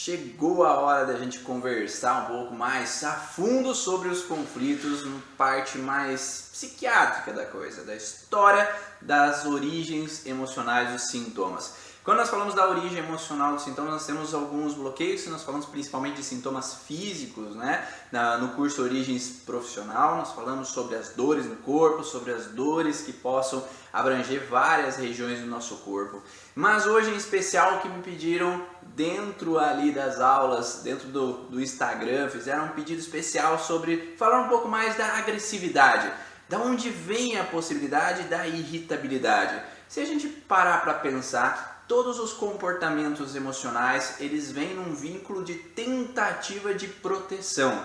chegou a hora da gente conversar um pouco mais a fundo sobre os conflitos, na parte mais psiquiátrica da coisa, da história das origens emocionais dos sintomas. Quando nós falamos da origem emocional dos sintomas, nós temos alguns bloqueios, nós falamos principalmente de sintomas físicos, né? No curso Origens Profissional, nós falamos sobre as dores no corpo, sobre as dores que possam abranger várias regiões do nosso corpo. Mas hoje em especial o que me pediram dentro ali das aulas, dentro do Instagram, fizeram um pedido especial sobre falar um pouco mais da agressividade. Da onde vem a possibilidade da irritabilidade? Se a gente parar para pensar, todos os comportamentos emocionais, eles vêm num vínculo de tentativa de proteção.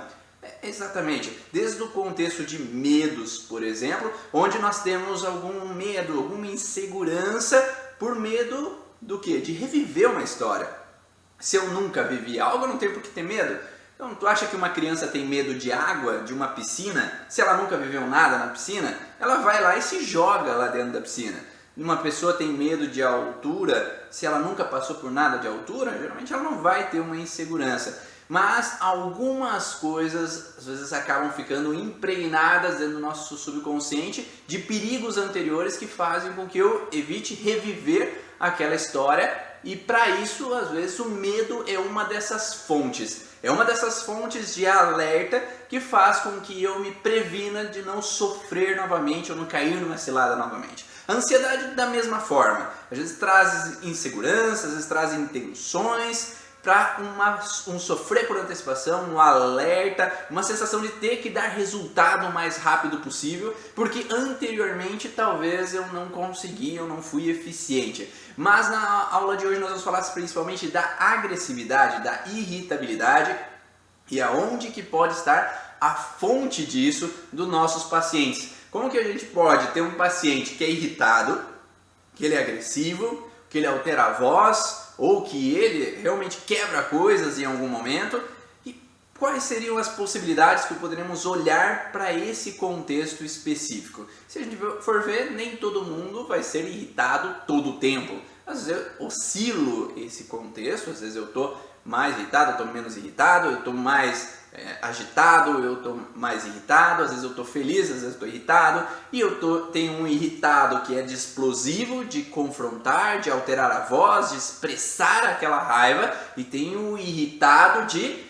Exatamente, desde o contexto de medos, por exemplo, onde nós temos algum medo, alguma insegurança por medo do quê? De reviver uma história. Se eu nunca vivi algo, eu não tenho por que ter medo. Então, tu acha que uma criança tem medo de água, de uma piscina? Se ela nunca viveu nada na piscina, ela vai lá e se joga lá dentro da piscina. Uma pessoa tem medo de altura, se ela nunca passou por nada de altura, geralmente ela não vai ter uma insegurança. Mas algumas coisas, às vezes, acabam ficando impregnadas dentro do nosso subconsciente de perigos anteriores que fazem com que eu evite reviver aquela história. E para isso, às vezes, o medo é uma dessas fontes. É uma dessas fontes de alerta que faz com que eu me previna de não sofrer novamente ou não cair numa cilada novamente. A ansiedade da mesma forma, às vezes traz inseguranças, às vezes traz intenções para um sofrer por antecipação, um alerta, uma sensação de ter que dar resultado o mais rápido possível, porque anteriormente talvez eu não consegui, eu não fui eficiente. Mas na aula de hoje nós vamos falar principalmente da agressividade, da irritabilidade e aonde que pode estar a fonte disso dos nossos pacientes. Como que a gente pode ter um paciente que é irritado, que ele é agressivo, que ele altera a voz, ou que ele realmente quebra coisas em algum momento? E quais seriam as possibilidades que poderíamos olhar para esse contexto específico? Se a gente for ver, nem todo mundo vai ser irritado todo o tempo. Às vezes eu oscilo esse contexto, às vezes eu estou mais irritado, eu estou menos irritado, eu estou mais agitado, eu estou mais irritado, às vezes eu estou feliz, às vezes eu estou irritado, e tenho um irritado que é de explosivo, de confrontar, de alterar a voz, de expressar aquela raiva, e tenho um irritado de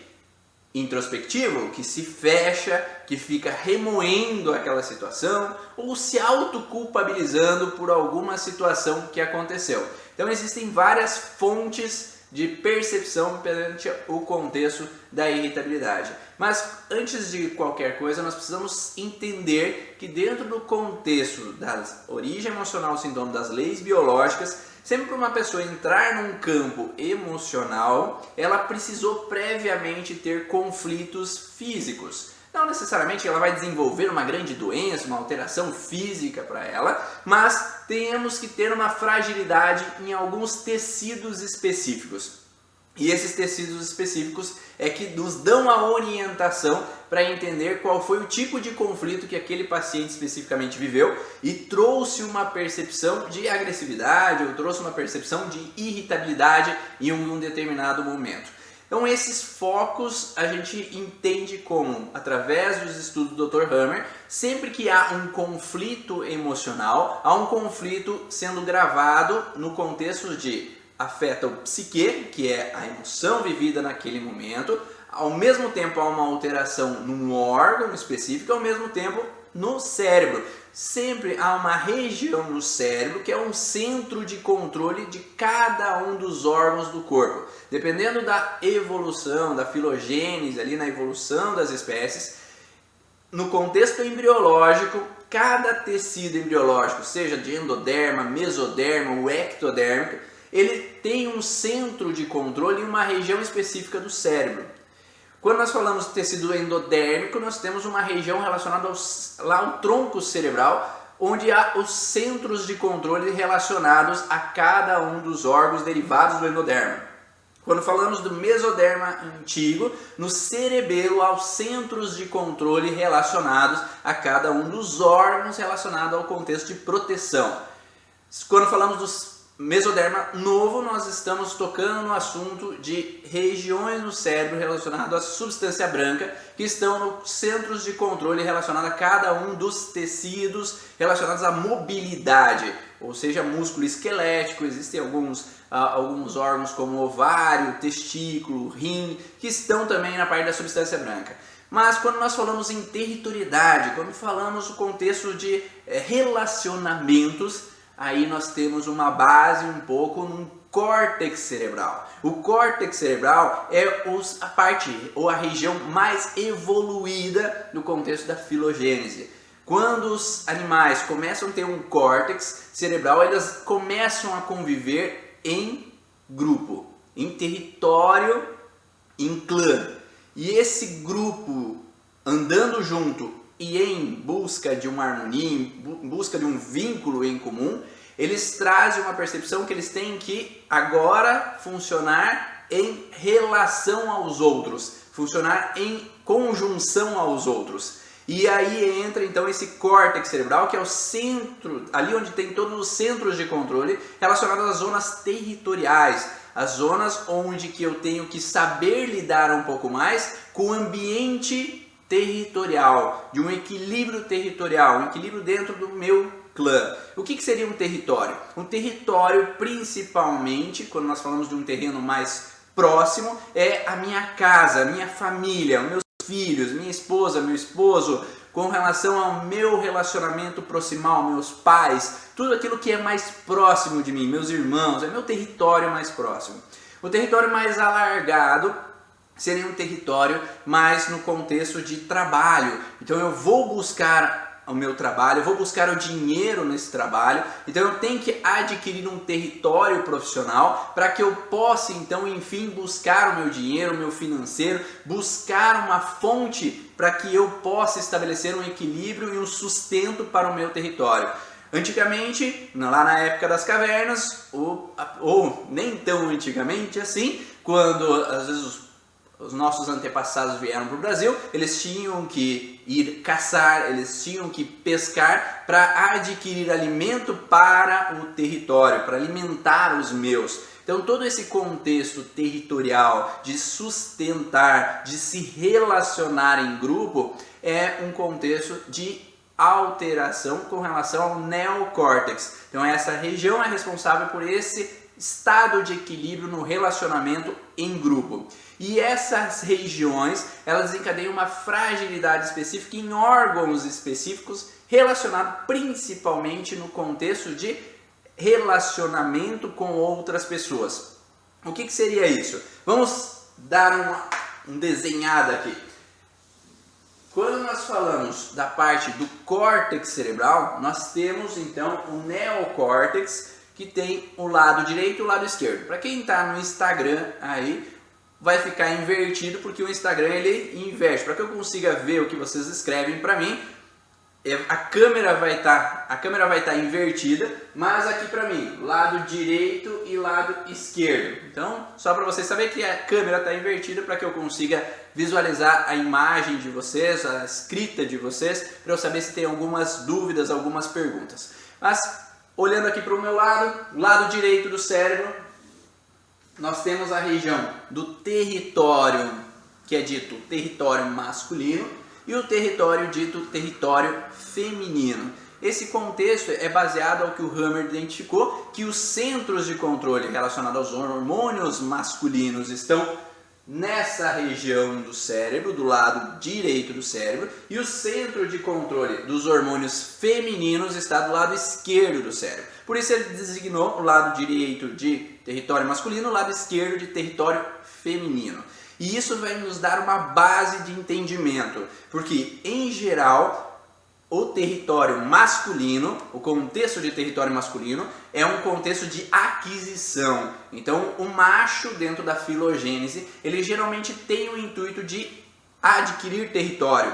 introspectivo, que se fecha, que fica remoendo aquela situação, ou se autoculpabilizando por alguma situação que aconteceu. Então existem várias fontes de percepção perante o contexto da irritabilidade. Mas antes de qualquer coisa, nós precisamos entender que dentro do contexto da origem emocional, sintoma das leis biológicas, sempre para uma pessoa entrar num campo emocional, ela precisou previamente ter conflitos físicos. Não necessariamente ela vai desenvolver uma grande doença, uma alteração física para ela, mas temos que ter uma fragilidade em alguns tecidos específicos. E esses tecidos específicos é que nos dão a orientação para entender qual foi o tipo de conflito que aquele paciente especificamente viveu e trouxe uma percepção de agressividade ou trouxe uma percepção de irritabilidade em um determinado momento. Então esses focos a gente entende como, através dos estudos do Dr. Hammer, sempre que há um conflito emocional, há um conflito sendo gravado no contexto de afeta o psique, que é a emoção vivida naquele momento, ao mesmo tempo há uma alteração num órgão específico, ao mesmo tempo no cérebro. Sempre há uma região no cérebro que é um centro de controle de cada um dos órgãos do corpo. Dependendo da evolução, da filogênese, ali na evolução das espécies, no contexto embriológico, cada tecido embriológico, seja de endoderma, mesoderma ou ectodérmico, ele tem um centro de controle em uma região específica do cérebro. Quando nós falamos de tecido endodérmico, nós temos uma região relacionada ao tronco cerebral, onde há os centros de controle relacionados a cada um dos órgãos derivados do endoderma. Quando falamos do mesoderma antigo, no cerebelo há os centros de controle relacionados a cada um dos órgãos relacionados ao contexto de proteção. Quando falamos dos mesoderma novo, nós estamos tocando no assunto de regiões no cérebro relacionado à substância branca que estão nos centros de controle relacionado a cada um dos tecidos relacionados à mobilidade, ou seja, músculo esquelético. Existem alguns órgãos como ovário, testículo, rim, que estão também na parte da substância branca. Mas quando nós falamos em territorialidade, quando falamos no contexto de relacionamentos, aí nós temos uma base um pouco no córtex cerebral. O córtex cerebral é a parte ou a região mais evoluída no contexto da filogênese. Quando os animais começam a ter um córtex cerebral, eles começam a conviver em grupo, em território, em clã. E esse grupo andando junto e em busca de uma harmonia, em busca de um vínculo em comum, eles trazem uma percepção que eles têm que agora funcionar em relação aos outros, funcionar em conjunção aos outros. E aí entra então esse córtex cerebral, que é o centro, ali onde tem todos os centros de controle relacionados às zonas territoriais, as zonas onde que eu tenho que saber lidar um pouco mais com o ambiente territorial, de um equilíbrio territorial, um equilíbrio dentro do meu clã. O que seria um território? Um território, principalmente, quando nós falamos de um terreno mais próximo, é a minha casa, a minha família, os meus filhos, minha esposa, meu esposo, com relação ao meu relacionamento proximal, meus pais, tudo aquilo que é mais próximo de mim, meus irmãos, é meu território mais próximo. O território mais alargado seria um território mais no contexto de trabalho. Então eu vou buscar o meu trabalho, eu vou buscar o dinheiro nesse trabalho, então eu tenho que adquirir um território profissional para que eu possa então enfim buscar o meu dinheiro, o meu financeiro, buscar uma fonte para que eu possa estabelecer um equilíbrio e um sustento para o meu território. Antigamente, lá na época das cavernas, ou nem tão antigamente assim, quando às vezes os nossos antepassados vieram para o Brasil, eles tinham que ir caçar, eles tinham que pescar para adquirir alimento para o território, para alimentar os meus. Então todo esse contexto territorial de sustentar, de se relacionar em grupo, é um contexto de alteração com relação ao neocórtex. Então essa região é responsável por esse estado de equilíbrio no relacionamento em grupo. E essas regiões, elas desencadeiam uma fragilidade específica em órgãos específicos, relacionado principalmente no contexto de relacionamento com outras pessoas. O que seria isso? Vamos dar uma desenhada aqui. Quando nós falamos da parte do córtex cerebral, nós temos então o neocórtex, que tem o lado direito e o lado esquerdo. Para quem está no Instagram aí, vai ficar invertido, porque o Instagram ele inverte. Para que eu consiga ver o que vocês escrevem para mim, a câmera vai estar invertida, mas aqui para mim, lado direito e lado esquerdo. Então, só para vocês saberem que a câmera está invertida para que eu consiga visualizar a imagem de vocês, a escrita de vocês, para eu saber se tem algumas dúvidas, algumas perguntas. Mas, olhando aqui para o meu lado direito do cérebro, nós temos a região do território, que é dito território masculino, e o território dito território feminino. Esse contexto é baseado ao que o Hammer identificou, que os centros de controle relacionados aos hormônios masculinos estão nessa região do cérebro, do lado direito do cérebro, e o centro de controle dos hormônios femininos está do lado esquerdo do cérebro. Por isso ele designou o lado direito de território masculino, o lado esquerdo de território feminino. E isso vai nos dar uma base de entendimento, porque em geral o território masculino, o contexto de território masculino é um contexto de aquisição. Então o macho dentro da filogênese, ele geralmente tem o intuito de adquirir território.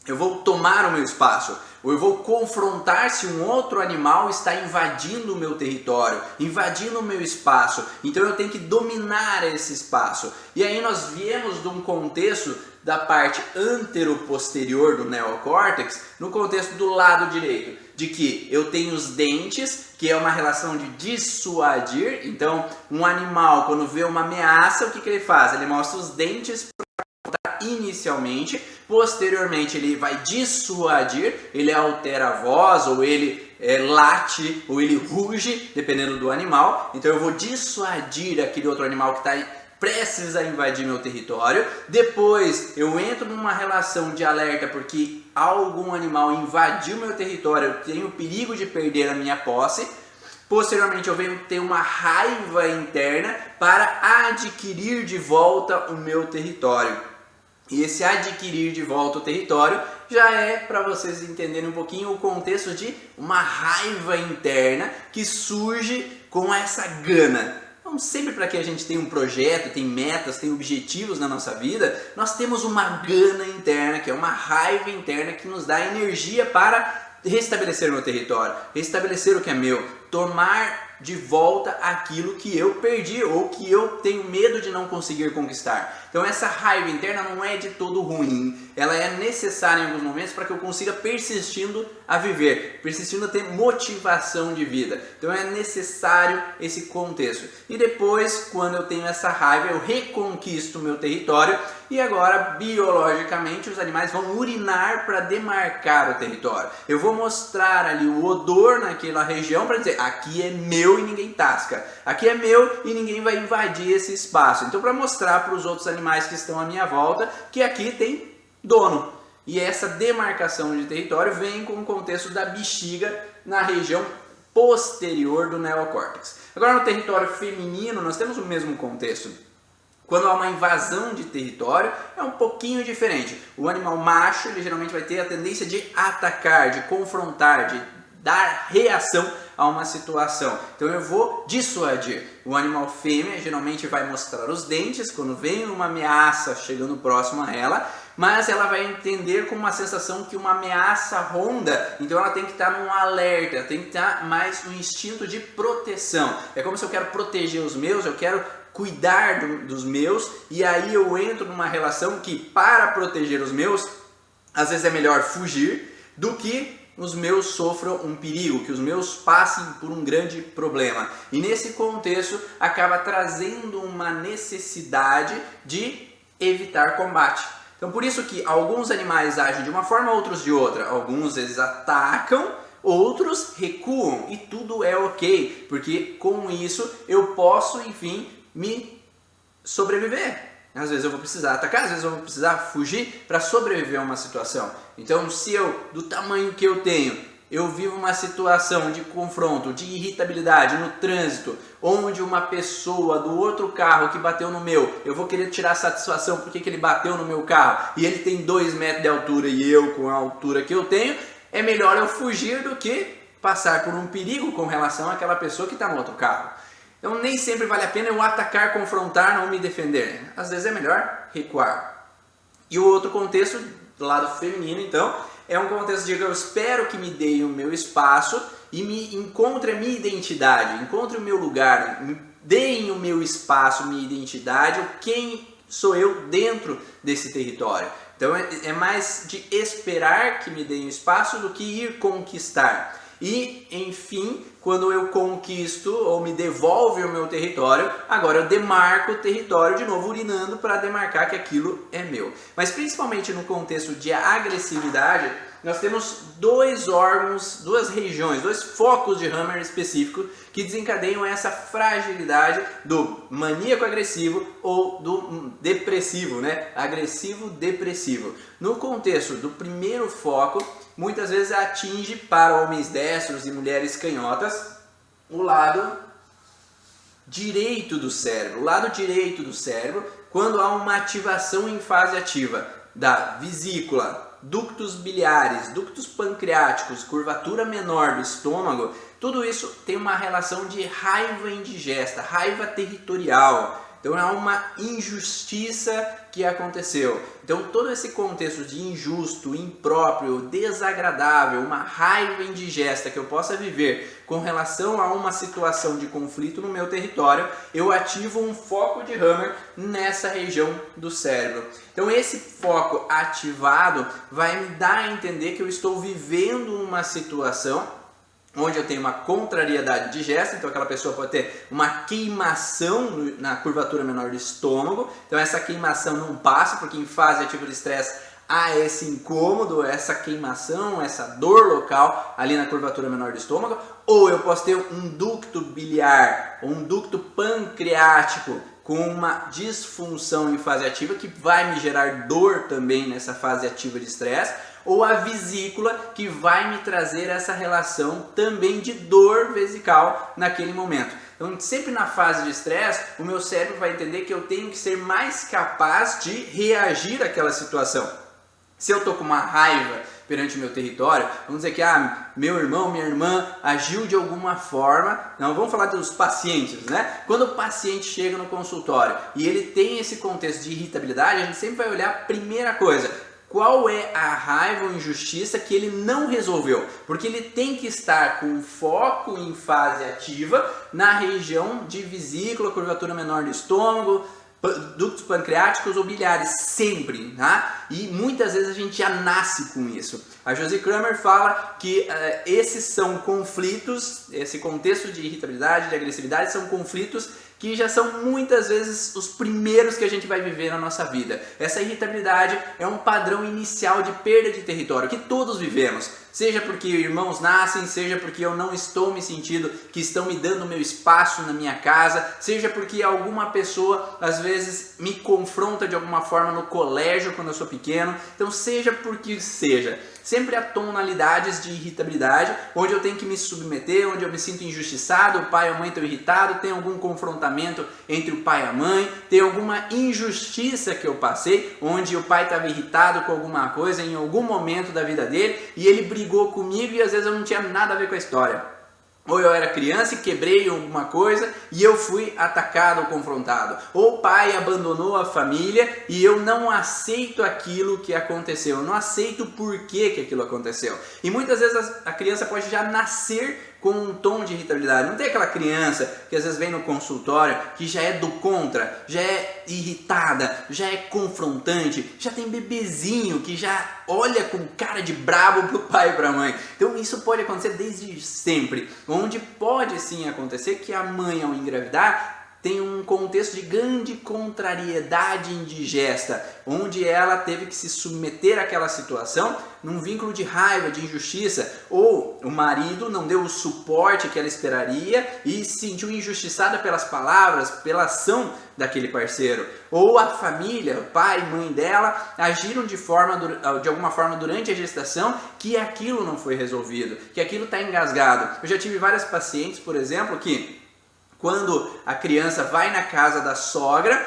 Eu vou tomar o meu espaço, ou eu vou confrontar se um outro animal está invadindo o meu território, invadindo o meu espaço. Então eu tenho que dominar esse espaço. E aí nós viemos de um contexto da parte anteroposterior do neocórtex, no contexto do lado direito. de que eu tenho os dentes, que é uma relação de dissuadir. Então, um animal, quando vê uma ameaça, o que ele faz? Ele mostra os dentes inicialmente, posteriormente ele vai dissuadir, ele altera a voz, ou ele late, ou ele ruge, dependendo do animal. Então eu vou dissuadir aquele outro animal que está prestes a invadir meu território. Depois eu entro numa relação de alerta porque algum animal invadiu meu território, eu tenho perigo de perder a minha posse. Posteriormente eu venho ter uma raiva interna para adquirir de volta o meu território. E esse adquirir de volta o território já é para vocês entenderem um pouquinho o contexto de uma raiva interna que surge com essa gana. Então, sempre para que a gente tenha um projeto, tem metas, tem objetivos na nossa vida, nós temos uma gana interna, que é uma raiva interna que nos dá energia para restabelecer o meu território, restabelecer o que é meu, tomar de volta aquilo que eu perdi ou que eu tenho medo de não conseguir conquistar. Então essa raiva interna não é de todo ruim, ela é necessária em alguns momentos para que eu consiga persistindo a viver, persistindo a ter motivação de vida. Então é necessário esse contexto. E depois, quando eu tenho essa raiva, eu reconquisto o meu território e agora, biologicamente, os animais vão urinar para demarcar o território. Eu vou mostrar ali o odor naquela região para dizer, aqui é meu e ninguém tasca. Aqui é meu e ninguém vai invadir esse espaço. Então, para mostrar para os outros animais que estão à minha volta que aqui tem dono. E essa demarcação de território vem com o contexto da bexiga na região posterior do neocórtex. Agora, no território feminino, nós temos o mesmo contexto. Quando há uma invasão de território, é um pouquinho diferente. O animal macho, ele geralmente vai ter a tendência de atacar, de confrontar, de dar reação a uma situação. Então eu vou dissuadir. O animal fêmea geralmente vai mostrar os dentes quando vem uma ameaça chegando próximo a ela, mas ela vai entender com uma sensação que uma ameaça ronda, então ela tem que estar num alerta, tem que estar mais no instinto de proteção. É como se eu quero proteger os meus, eu quero cuidar dos meus, e aí eu entro numa relação que, para proteger os meus, às vezes é melhor fugir do que os meus sofram um perigo, que os meus passem por um grande problema. E nesse contexto acaba trazendo uma necessidade de evitar combate. Então por isso que alguns animais agem de uma forma, outros de outra. Alguns eles atacam, outros recuam, e tudo é ok, porque com isso eu posso, enfim, me sobreviver. Às vezes eu vou precisar atacar, às vezes eu vou precisar fugir para sobreviver a uma situação. Então, se eu, do tamanho que eu tenho, eu vivo uma situação de confronto, de irritabilidade no trânsito, onde uma pessoa do outro carro que bateu no meu, eu vou querer tirar satisfação porque que ele bateu no meu carro e ele tem 2 metros de altura e eu com a altura que eu tenho, é melhor eu fugir do que passar por um perigo com relação àquela pessoa que está no outro carro. Então nem sempre vale a pena eu atacar, confrontar, não me defender. Às vezes é melhor recuar. E o outro contexto, do lado feminino, então, é um contexto de que eu espero que me deem o meu espaço e me encontre a minha identidade, encontre o meu lugar, me deem o meu espaço, minha identidade, quem sou eu dentro desse território. Então é mais de esperar que me deem o espaço do que ir conquistar. E, enfim, quando eu conquisto ou me devolve o meu território, agora eu demarco o território de novo, urinando para demarcar que aquilo é meu. Mas principalmente no contexto de agressividade, nós temos 2 órgãos, 2 regiões, 2 focos de Hammer específicos que desencadeiam essa fragilidade do maníaco agressivo ou do depressivo, né? Agressivo-depressivo. No contexto do primeiro foco, muitas vezes atinge para homens destros e mulheres canhotas o lado direito do cérebro. O lado direito do cérebro, quando há uma ativação em fase ativa da vesícula, ductos biliares, ductos pancreáticos, curvatura menor do estômago, tudo isso tem uma relação de raiva indigesta, raiva territorial. Então há uma injustiça que aconteceu. Então todo esse contexto de injusto, impróprio, desagradável, uma raiva indigesta que eu possa viver com relação a uma situação de conflito no meu território, eu ativo um foco de Hammer nessa região do cérebro. Então esse foco ativado vai me dar a entender que eu estou vivendo uma situação onde eu tenho uma contrariedade digesta, então aquela pessoa pode ter uma queimação na curvatura menor do estômago, então essa queimação não passa, porque em fase ativa de estresse há esse incômodo, essa queimação, essa dor local ali na curvatura menor do estômago, ou eu posso ter um ducto biliar, ou um ducto pancreático com uma disfunção em fase ativa que vai me gerar dor também nessa fase ativa de estresse, ou a vesícula que vai me trazer essa relação também de dor vesical naquele momento. Então sempre na fase de estresse o meu cérebro vai entender que eu tenho que ser mais capaz de reagir àquela situação. Se eu estou com uma raiva perante o meu território, vamos dizer que meu irmão, minha irmã agiu de alguma forma, não, vamos falar dos pacientes, né? Quando o paciente chega no consultório e ele tem esse contexto de irritabilidade, a gente sempre vai olhar a primeira coisa, qual é a raiva ou injustiça que ele não resolveu, porque ele tem que estar com foco em fase ativa na região de vesícula, curvatura menor do estômago, ductos pancreáticos ou biliares, sempre, tá? E muitas vezes a gente já nasce com isso. A Josie Kramer fala que esses são conflitos, esse contexto de irritabilidade, de agressividade, são conflitos que já são muitas vezes os primeiros que a gente vai viver na nossa vida. Essa irritabilidade é um padrão inicial de perda de território que todos vivemos, seja porque irmãos nascem, seja porque eu não estou me sentindo que estão me dando meu espaço na minha casa, seja porque alguma pessoa às vezes me confronta de alguma forma no colégio quando eu sou pequeno, então seja porque seja. Sempre há tonalidades de irritabilidade, onde eu tenho que me submeter, onde eu me sinto injustiçado, o pai e a mãe estão irritados, tem algum confrontamento entre o pai e a mãe, tem alguma injustiça que eu passei, onde o pai estava irritado com alguma coisa em algum momento da vida dele, e ele brigou comigo e às vezes eu não tinha nada a ver com a história. Ou eu era criança e quebrei alguma coisa e eu fui atacado ou confrontado. Ou o pai abandonou a família e eu não aceito aquilo que aconteceu. Eu não aceito o porquê que aquilo aconteceu. E muitas vezes a criança pode já nascer com um tom de irritabilidade. Não tem aquela criança que às vezes vem no consultório que já é do contra, já é irritada, já é confrontante, já tem bebezinho que já olha com cara de brabo pro pai e pra mãe. Então isso pode acontecer desde sempre, onde pode sim acontecer que a mãe ao engravidar tem um contexto de grande contrariedade indigesta, onde ela teve que se submeter àquela situação num vínculo de raiva, de injustiça, ou o marido não deu o suporte que ela esperaria e se sentiu injustiçada pelas palavras, pela ação daquele parceiro, ou a família, o pai e mãe dela agiram de alguma forma durante a gestação que aquilo não foi resolvido, que aquilo está engasgado. Eu já tive várias pacientes, por exemplo, que quando a criança vai na casa da sogra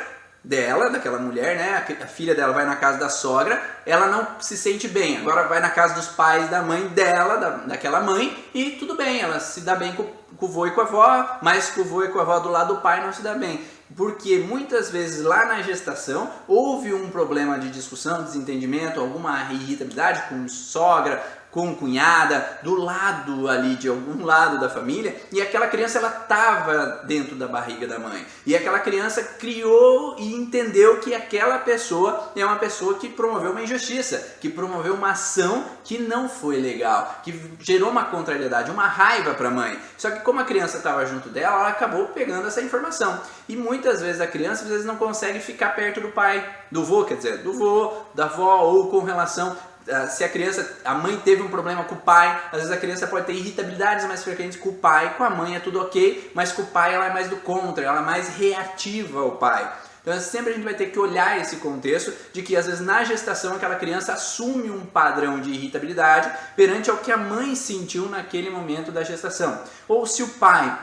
dela, daquela mulher, né? A filha dela vai na casa da sogra, ela não se sente bem. Agora vai na casa dos pais da mãe dela, daquela mãe, e tudo bem, ela se dá bem com o vô e com a avó, mas com o vô e com a avó do lado do pai não se dá bem. Porque muitas vezes lá na gestação houve um problema de discussão, desentendimento, alguma irritabilidade com sogra, com cunhada, do lado ali, de algum lado da família, e aquela criança ela estava dentro da barriga da mãe. E aquela criança criou e entendeu que aquela pessoa é uma pessoa que promoveu uma injustiça, que promoveu uma ação que não foi legal, que gerou uma contrariedade, uma raiva para a mãe. Só que como a criança estava junto dela, ela acabou pegando essa informação. E muitas vezes a criança às vezes não consegue ficar perto do pai, do vô, quer dizer, do vô, da avó, ou com relação... Se a mãe teve um problema com o pai, às vezes a criança pode ter irritabilidades mais frequentes com o pai, com a mãe é tudo ok, mas com o pai ela é mais do contra, ela é mais reativa ao pai. Então sempre a gente vai ter que olhar esse contexto de que às vezes na gestação aquela criança assume um padrão de irritabilidade perante ao que a mãe sentiu naquele momento da gestação. Ou se o pai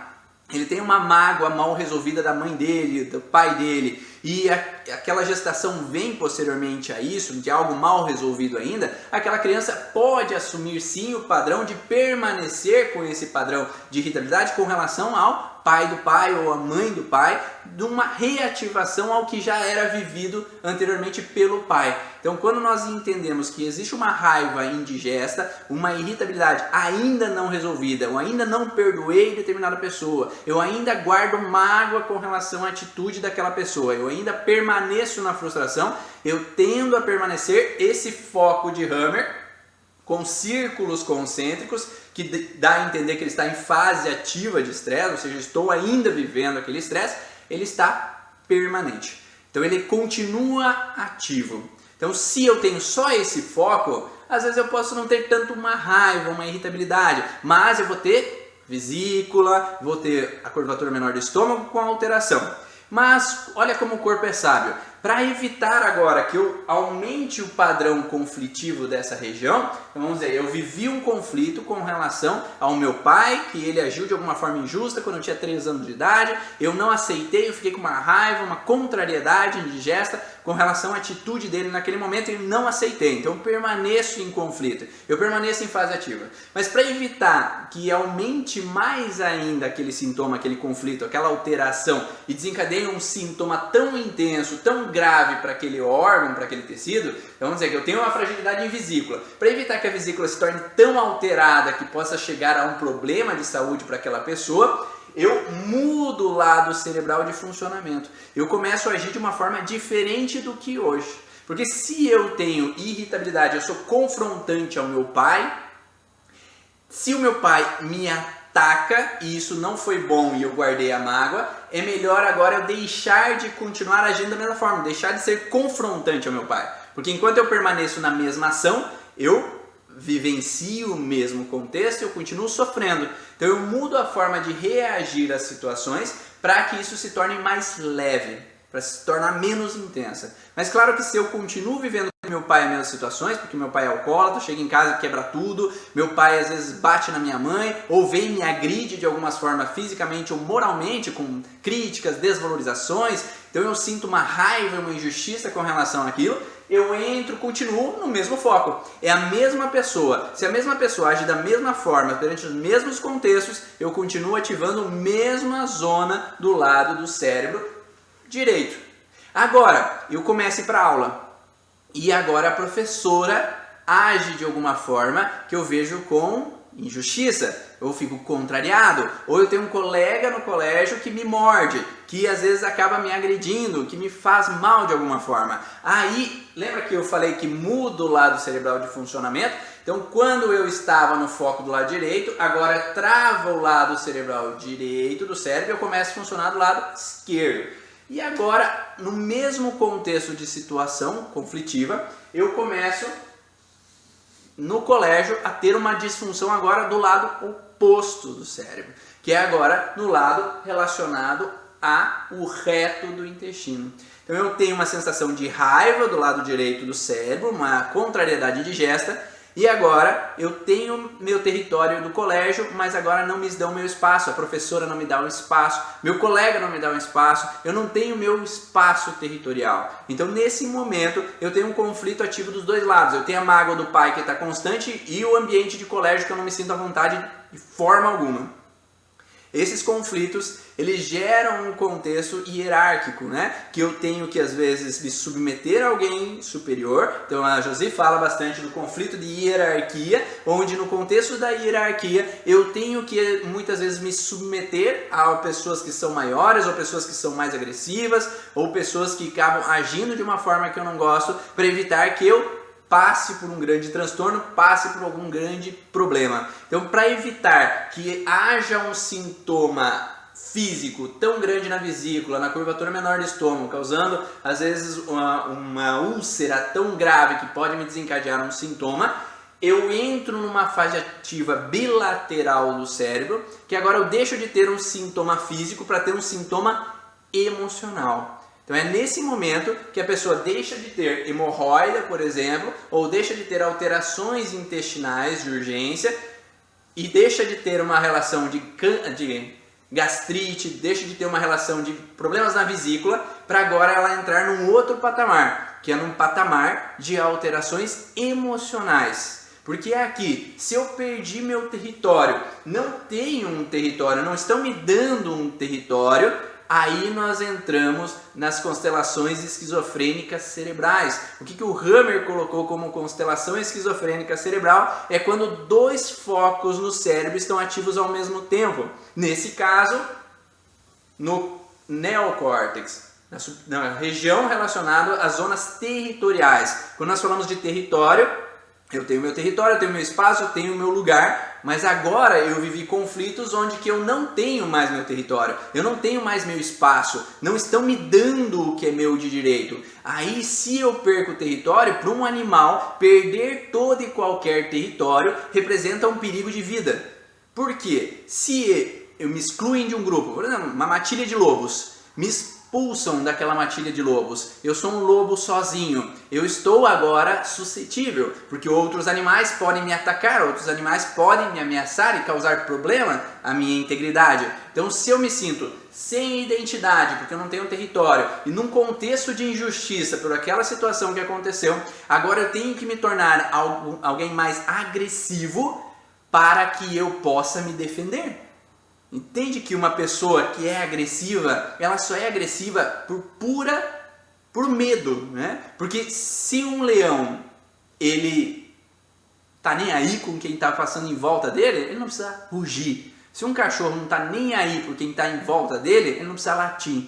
ele tem uma mágoa mal resolvida da mãe dele, do pai dele, e aquela gestação vem posteriormente a isso, de algo mal resolvido ainda, aquela criança pode assumir sim o padrão de permanecer com esse padrão de irritabilidade com relação ao pai do pai ou a mãe do pai, de uma reativação ao que já era vivido anteriormente pelo pai. Então, quando nós entendemos que existe uma raiva indigesta, uma irritabilidade ainda não resolvida, eu ainda não perdoei determinada pessoa, eu ainda guardo mágoa com relação à atitude daquela pessoa, eu ainda permaneço na frustração, eu tendo a permanecer esse foco de Hammer com círculos concêntricos, que dá a entender que ele está em fase ativa de estresse, ou seja, estou ainda vivendo aquele estresse, ele está permanente. Então ele continua ativo. Então se eu tenho só esse foco, às vezes eu posso não ter tanto uma raiva, uma irritabilidade, mas eu vou ter vesícula, vou ter a curvatura menor do estômago com alteração. Mas olha como o corpo é sábio. Para evitar agora que eu aumente o padrão conflitivo dessa região, então vamos dizer, eu vivi um conflito com relação ao meu pai, que ele agiu de alguma forma injusta quando eu tinha 3 anos de idade, eu não aceitei, eu fiquei com uma raiva, uma contrariedade indigesta com relação à atitude dele naquele momento e não aceitei, então eu permaneço em conflito, eu permaneço em fase ativa. Mas para evitar que aumente mais ainda aquele sintoma, aquele conflito, aquela alteração e desencadeie um sintoma tão intenso, tão grave para aquele órgão, para aquele tecido, então vamos dizer que eu tenho uma fragilidade em vesícula. Para evitar que a vesícula se torne tão alterada que possa chegar a um problema de saúde para aquela pessoa, eu mudo o lado cerebral de funcionamento. Eu começo a agir de uma forma diferente do que hoje. Porque se eu tenho irritabilidade, eu sou confrontante ao meu pai, se o meu pai me ataca e isso não foi bom e eu guardei a mágoa, é melhor agora eu deixar de continuar agindo da mesma forma, deixar de ser confrontante ao meu pai. Porque enquanto eu permaneço na mesma ação, eu vivencio o mesmo contexto e eu continuo sofrendo. Então eu mudo a forma de reagir às situações para que isso se torne mais leve, para se tornar menos intensa. Mas claro que se eu continuo vivendo com meu pai as mesmas situações, porque meu pai é alcoólatra, chega em casa e quebra tudo, meu pai às vezes bate na minha mãe, ou vem e me agride de algumas formas fisicamente ou moralmente, com críticas, desvalorizações, então eu sinto uma raiva, uma injustiça com relação àquilo, eu continuo no mesmo foco. É a mesma pessoa. Se a mesma pessoa age da mesma forma, perante os mesmos contextos, eu continuo ativando a mesma zona do lado do cérebro direito. Agora, eu começo a ir para a aula. E agora a professora age de alguma forma que eu vejo com injustiça, eu fico contrariado, ou eu tenho um colega no colégio que me morde, que às vezes acaba me agredindo, que me faz mal de alguma forma. Aí, lembra que eu falei que muda o lado cerebral de funcionamento? Então, quando eu estava no foco do lado direito, agora trava o lado cerebral direito do cérebro e eu começo a funcionar do lado esquerdo. E agora, no mesmo contexto de situação conflitiva, eu começo no colégio a ter uma disfunção agora do lado oposto do cérebro, que é agora no lado relacionado ao reto do intestino. Então eu tenho uma sensação de raiva do lado direito do cérebro, uma contrariedade indigesta, e agora eu tenho meu território do colégio, mas agora não me dão meu espaço, a professora não me dá um espaço, meu colega não me dá um espaço, eu não tenho meu espaço territorial. Então nesse momento eu tenho um conflito ativo dos dois lados, eu tenho a mágoa do pai que está constante e o ambiente de colégio que eu não me sinto à vontade de forma alguma. Esses conflitos, eles geram um contexto hierárquico, né? Que eu tenho que, às vezes, me submeter a alguém superior. Então, a Josi fala bastante do conflito de hierarquia, onde no contexto da hierarquia, eu tenho que, muitas vezes, me submeter a pessoas que são maiores, ou pessoas que são mais agressivas, ou pessoas que acabam agindo de uma forma que eu não gosto, para evitar que eu passe por um grande transtorno, passe por algum grande problema. Então, para evitar que haja um sintoma físico tão grande na vesícula, na curvatura menor do estômago, causando às vezes uma úlcera tão grave que pode me desencadear um sintoma, eu entro numa fase ativa bilateral do cérebro, que agora eu deixo de ter um sintoma físico para ter um sintoma emocional. Então é nesse momento que a pessoa deixa de ter hemorroida, por exemplo, ou deixa de ter alterações intestinais de urgência e deixa de ter uma relação de gastrite, deixa de ter uma relação de problemas na vesícula, para agora ela entrar num outro patamar, que é num patamar de alterações emocionais. Porque aqui, se eu perdi meu território, não tenho um território, não estão me dando um território, aí nós entramos nas constelações esquizofrênicas cerebrais. O que o Hammer colocou como constelação esquizofrênica cerebral é quando dois focos no cérebro estão ativos ao mesmo tempo. Nesse caso, no neocórtex, na região relacionada às zonas territoriais. Quando nós falamos de território, eu tenho meu território, eu tenho meu espaço, eu tenho o meu lugar, mas agora eu vivi conflitos onde que eu não tenho mais meu território, eu não tenho mais meu espaço, não estão me dando o que é meu de direito. Aí, se eu perco o território, para um animal, perder todo e qualquer território representa um perigo de vida. Por quê? Se eu me excluem de um grupo, por exemplo, uma matilha de lobos, me expulsam daquela matilha de lobos, eu sou um lobo sozinho, eu estou agora suscetível, porque outros animais podem me atacar, outros animais podem me ameaçar e causar problema à minha integridade. Então, se eu me sinto sem identidade, porque eu não tenho território, e num contexto de injustiça por aquela situação que aconteceu, agora eu tenho que me tornar alguém mais agressivo para que eu possa me defender. Entende que uma pessoa que é agressiva, ela só é agressiva por medo, né? Porque se um leão, ele tá nem aí com quem tá passando em volta dele, ele não precisa rugir. Se um cachorro não tá nem aí por quem tá em volta dele, ele não precisa latir.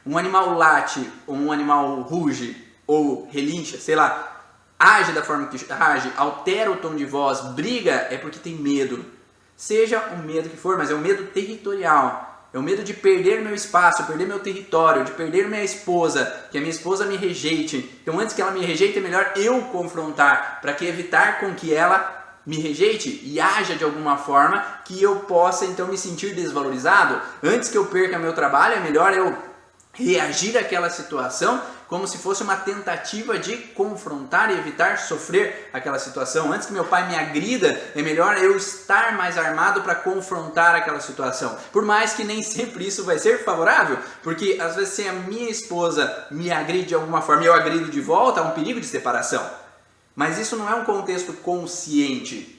Um animal late, ou um animal ruge, ou relincha, sei lá, age da forma que age, altera o tom de voz, briga, é porque tem medo. Seja o medo que for, mas é o medo territorial. É o medo de perder meu espaço, perder meu território, de perder minha esposa, que a minha esposa me rejeite. Então, antes que ela me rejeite, é melhor eu confrontar, para que evitar com que ela me rejeite e haja de alguma forma que eu possa então me sentir desvalorizado. Antes que eu perca meu trabalho, é melhor eu reagir àquela situação como se fosse uma tentativa de confrontar e evitar sofrer aquela situação. Antes que meu pai me agrida, é melhor eu estar mais armado para confrontar aquela situação. Por mais que nem sempre isso vai ser favorável, porque às vezes se a minha esposa me agride de alguma forma e eu agrido de volta, há um perigo de separação. Mas isso não é um contexto consciente.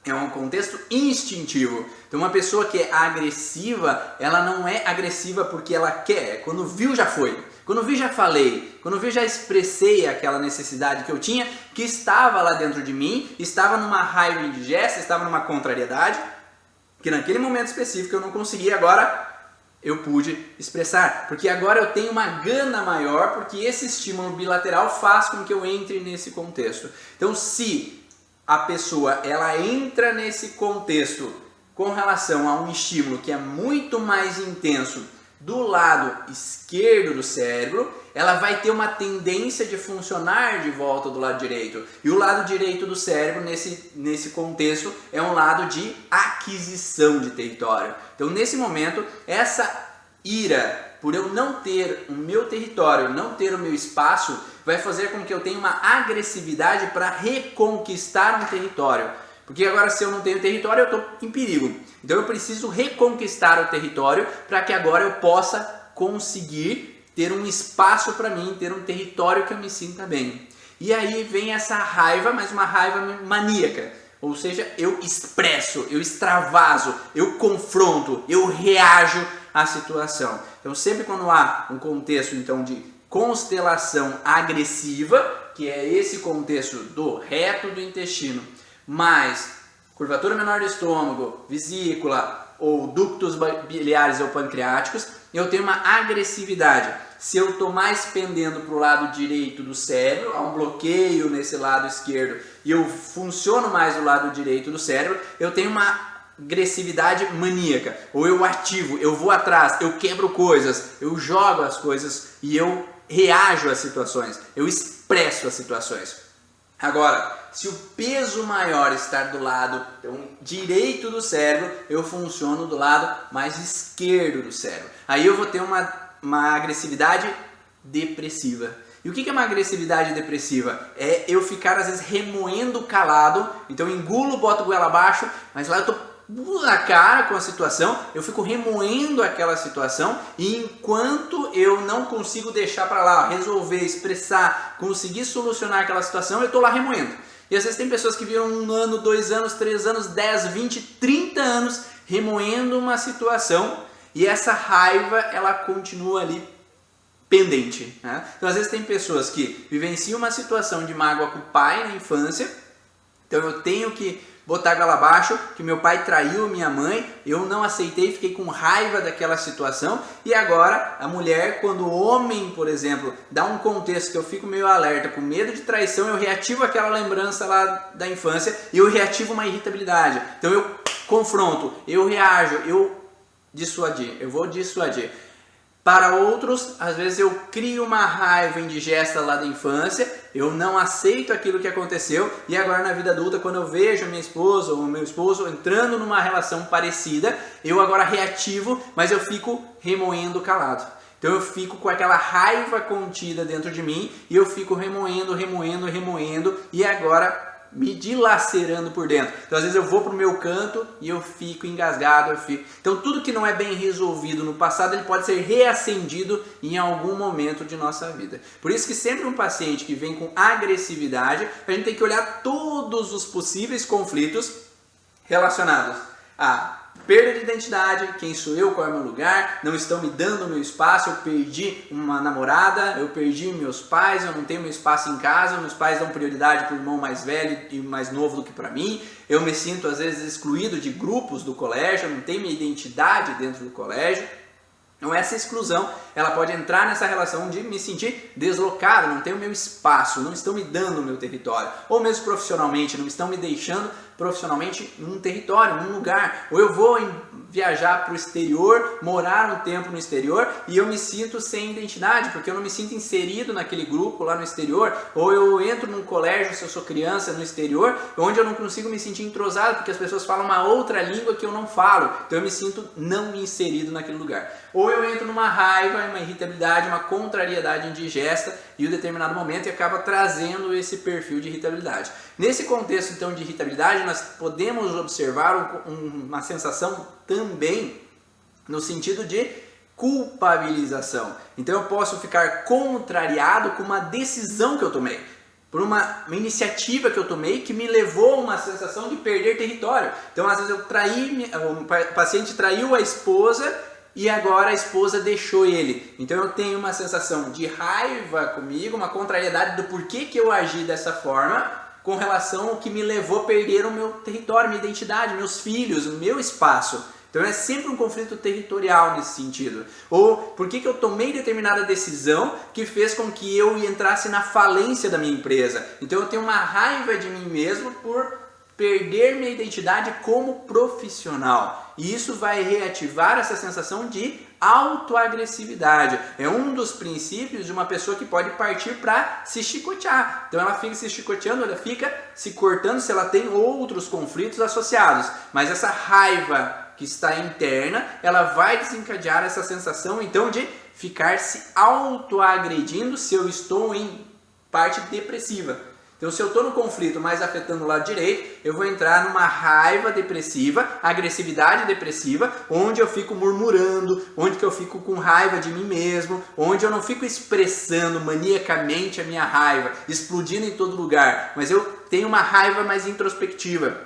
É um contexto instintivo. Então uma pessoa que é agressiva, ela não é agressiva porque ela quer. Quando viu, já foi. Quando vi, já falei. Quando vi, já expressei aquela necessidade que eu tinha, que estava lá dentro de mim, estava numa raiva indigesta, estava numa contrariedade, que naquele momento específico eu não conseguia, agora eu pude expressar. Porque agora eu tenho uma gana maior, porque esse estímulo bilateral faz com que eu entre nesse contexto. Então, se a pessoa ela entra nesse contexto com relação a um estímulo que é muito mais intenso do lado esquerdo do cérebro, ela vai ter uma tendência de funcionar de volta do lado direito. E o lado direito do cérebro, nesse contexto, é um lado de aquisição de território. Então, nesse momento, essa ira por eu não ter o meu território, não ter o meu espaço, vai fazer com que eu tenha uma agressividade para reconquistar um território. Porque agora, se eu não tenho território, eu estou em perigo. Então eu preciso reconquistar o território para que agora eu possa conseguir ter um espaço para mim, ter um território que eu me sinta bem. E aí vem essa raiva, mas uma raiva maníaca. Ou seja, eu expresso, eu extravaso, eu confronto, eu reajo à situação. Então sempre quando há um contexto então de constelação agressiva, que é esse contexto do reto do intestino, mais curvatura menor do estômago, vesícula ou ductos biliares ou pancreáticos, eu tenho uma agressividade. Se eu estou mais pendendo para o lado direito do cérebro, há um bloqueio nesse lado esquerdo e eu funciono mais do lado direito do cérebro, eu tenho uma agressividade maníaca. Ou eu ativo, eu vou atrás, eu quebro coisas, eu jogo as coisas e eu reajo às situações, eu expresso as situações. Agora, se o peso maior estar do lado direito do cérebro, eu funciono do lado mais esquerdo do cérebro. Aí eu vou ter uma agressividade depressiva. E o que é uma agressividade depressiva? É eu ficar às vezes remoendo calado, então eu engulo, boto a goela abaixo, mas lá eu estou na cara com a situação, eu fico remoendo aquela situação e enquanto eu não consigo deixar para lá, resolver, expressar, conseguir solucionar aquela situação, eu estou lá remoendo. E às vezes tem pessoas que viram 1 ano, 2 anos, 3 anos, 10, 20, 30 anos remoendo uma situação e essa raiva ela continua ali pendente, né? Então às vezes tem pessoas que vivenciam uma situação de mágoa com o pai na infância, então eu tenho que botar a goela abaixo, que meu pai traiu minha mãe, eu não aceitei, fiquei com raiva daquela situação e agora a mulher, quando o homem, por exemplo, dá um contexto que eu fico meio alerta, com medo de traição, eu reativo aquela lembrança lá da infância e eu reativo uma irritabilidade. Então eu confronto, eu reajo, eu vou dissuadir. Para outros, às vezes eu crio uma raiva indigesta lá da infância, eu não aceito aquilo que aconteceu e agora na vida adulta, quando eu vejo a minha esposa ou o meu esposo entrando numa relação parecida, eu agora reativo, mas eu fico remoendo calado. Então eu fico com aquela raiva contida dentro de mim e eu fico remoendo e agora me dilacerando por dentro. Então às vezes eu vou para o meu canto e eu fico engasgado, Então tudo que não é bem resolvido no passado, ele pode ser reacendido em algum momento de nossa vida. Por isso que sempre um paciente que vem com agressividade, a gente tem que olhar todos os possíveis conflitos relacionados a perda de identidade, quem sou eu, qual é o meu lugar, não estão me dando o meu espaço, eu perdi uma namorada, eu perdi meus pais, eu não tenho meu espaço em casa, meus pais dão prioridade para o irmão mais velho e mais novo do que para mim, eu me sinto às vezes excluído de grupos do colégio, eu não tenho minha identidade dentro do colégio. Então essa exclusão, ela pode entrar nessa relação de me sentir deslocado, não tenho o meu espaço, não estão me dando o meu território. Ou mesmo profissionalmente, não estão me deixando profissionalmente num território, num lugar. Ou eu vou viajar para o exterior, morar um tempo no exterior e eu me sinto sem identidade, porque eu não me sinto inserido naquele grupo lá no exterior. Ou eu entro num colégio, se eu sou criança, no exterior, onde eu não consigo me sentir entrosado, porque as pessoas falam uma outra língua que eu não falo. Então eu me sinto não inserido naquele lugar. Ou eu entro numa raiva, uma irritabilidade, uma contrariedade indigesta em um determinado momento e acaba trazendo esse perfil de irritabilidade. Nesse contexto então de irritabilidade, nós podemos observar uma sensação também no sentido de culpabilização. Então eu posso ficar contrariado com uma decisão que eu tomei, por uma iniciativa que eu tomei que me levou a uma sensação de perder território. Então às vezes o paciente traiu a esposa e agora a esposa deixou ele. Então eu tenho uma sensação de raiva comigo, uma contrariedade do porquê que eu agi dessa forma com relação ao que me levou a perder o meu território, minha identidade, meus filhos, o meu espaço. Então é sempre um conflito territorial nesse sentido. Ou por que eu tomei determinada decisão que fez com que eu entrasse na falência da minha empresa. Então eu tenho uma raiva de mim mesmo por perder minha identidade como profissional. E isso vai reativar essa sensação de autoagressividade. É um dos princípios de uma pessoa que pode partir para se chicotear. Então ela fica se chicoteando, ela fica se cortando se ela tem outros conflitos associados. Mas essa raiva que está interna, ela vai desencadear essa sensação então de ficar se autoagredindo se eu estou em parte depressiva. Então se eu estou no conflito mais afetando o lado direito, eu vou entrar numa raiva depressiva, agressividade depressiva, onde eu fico murmurando, onde que eu fico com raiva de mim mesmo, onde eu não fico expressando maniacamente a minha raiva, explodindo em todo lugar, mas eu tenho uma raiva mais introspectiva.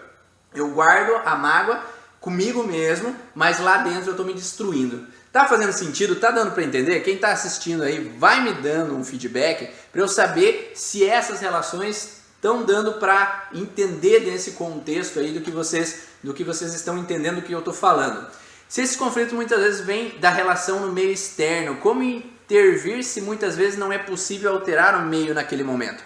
Eu guardo a mágoa comigo mesmo, mas lá dentro eu estou me destruindo. Tá fazendo sentido? Tá dando para entender? Quem está assistindo aí vai me dando um feedback para eu saber se essas relações estão dando para entender desse contexto aí do que vocês estão entendendo do que eu estou falando. Se esse conflito muitas vezes vem da relação no meio externo, como intervir se muitas vezes não é possível alterar o meio naquele momento?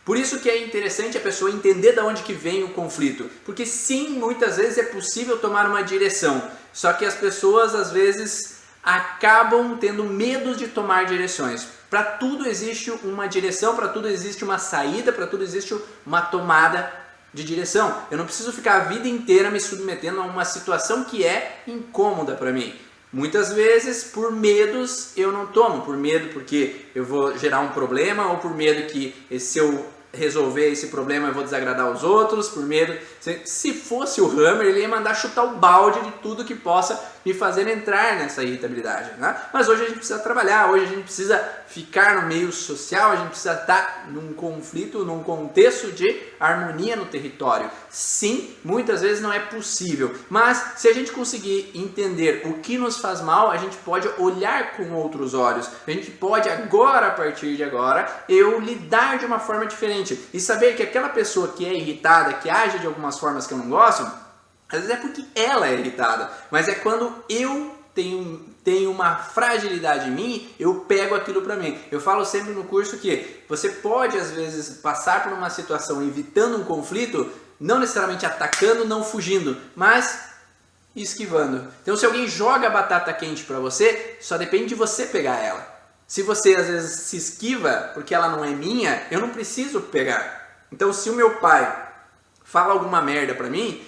Por isso que é interessante a pessoa entender de onde que vem o conflito. Porque sim, muitas vezes é possível tomar uma direção. Só que as pessoas às vezes acabam tendo medo de tomar direções. Para tudo existe uma direção, para tudo existe uma saída, para tudo existe uma tomada de direção. Eu não preciso ficar a vida inteira me submetendo a uma situação que é incômoda para mim. Muitas vezes, por medos, eu não tomo. Por medo porque eu vou gerar um problema, ou por medo que se eu resolver esse problema eu vou desagradar os outros por medo. Se fosse o Hammer, ele ia mandar chutar o balde de tudo que possa me fazer entrar nessa irritabilidade, né? Mas hoje a gente precisa trabalhar, hoje a gente precisa ficar no meio social, a gente precisa estar num conflito, num contexto de harmonia no território. Sim, muitas vezes não é possível, mas se a gente conseguir entender o que nos faz mal, a gente pode olhar com outros olhos, a gente pode agora, a partir de agora, eu lidar de uma forma diferente e saber que aquela pessoa que é irritada, que age de algumas formas que eu não gosto, às vezes é porque ela é irritada, mas é quando eu tenho uma fragilidade em mim, eu pego aquilo para mim. Eu falo sempre no curso que você pode às vezes passar por uma situação evitando um conflito, não necessariamente atacando, não fugindo, mas esquivando. Então se alguém joga batata quente para você, só depende de você pegar ela. Se você às vezes se esquiva porque ela não é minha, eu não preciso pegar. Então se o meu pai fala alguma merda para mim,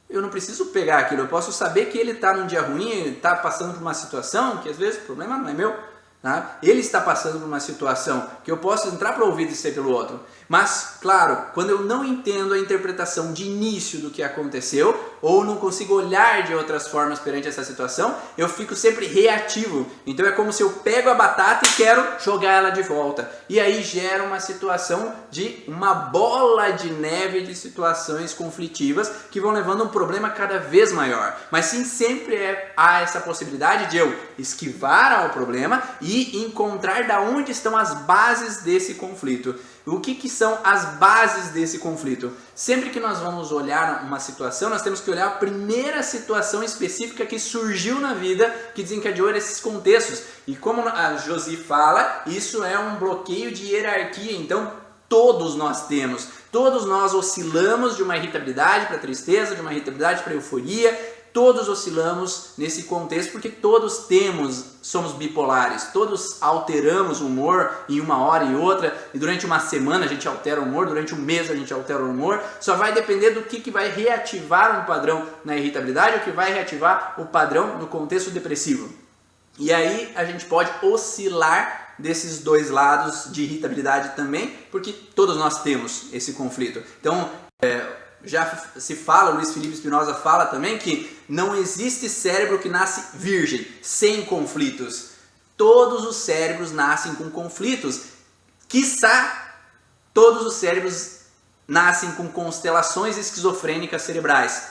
eu não preciso pegar aquilo, eu posso saber que ele está num dia ruim, está passando por uma situação que às vezes o problema não é meu, tá? Ele está passando por uma situação que eu posso entrar para ouvir e ser pelo outro. Mas, claro, quando eu não entendo a interpretação de início do que aconteceu, ou não consigo olhar de outras formas perante essa situação, eu fico sempre reativo. Então é como se eu pego a batata e quero jogar ela de volta. E aí gera uma situação de uma bola de neve de situações conflitivas que vão levando a um problema cada vez maior. Mas sim, sempre há essa possibilidade de eu esquivar ao problema e encontrar da onde estão as bases desse conflito. O que são as bases desse conflito? Sempre que nós vamos olhar uma situação, nós temos que olhar a primeira situação específica que surgiu na vida, que desencadeou esses contextos. E como a Josi fala, isso é um bloqueio de hierarquia, então todos nós temos. Todos nós oscilamos de uma irritabilidade para tristeza, de uma irritabilidade para euforia. Todos oscilamos nesse contexto porque todos somos bipolares, todos alteramos o humor em uma hora e outra, e durante uma semana a gente altera o humor, durante um mês a gente altera o humor, só vai depender do que vai reativar um padrão na irritabilidade ou que vai reativar o padrão no contexto depressivo. E aí a gente pode oscilar desses dois lados de irritabilidade também, porque todos nós temos esse conflito. Então, já se fala, o Luiz Felipe Espinosa fala também que não existe cérebro que nasce virgem, sem conflitos. Todos os cérebros nascem com conflitos. Quiçá, todos os cérebros nascem com constelações esquizofrênicas cerebrais,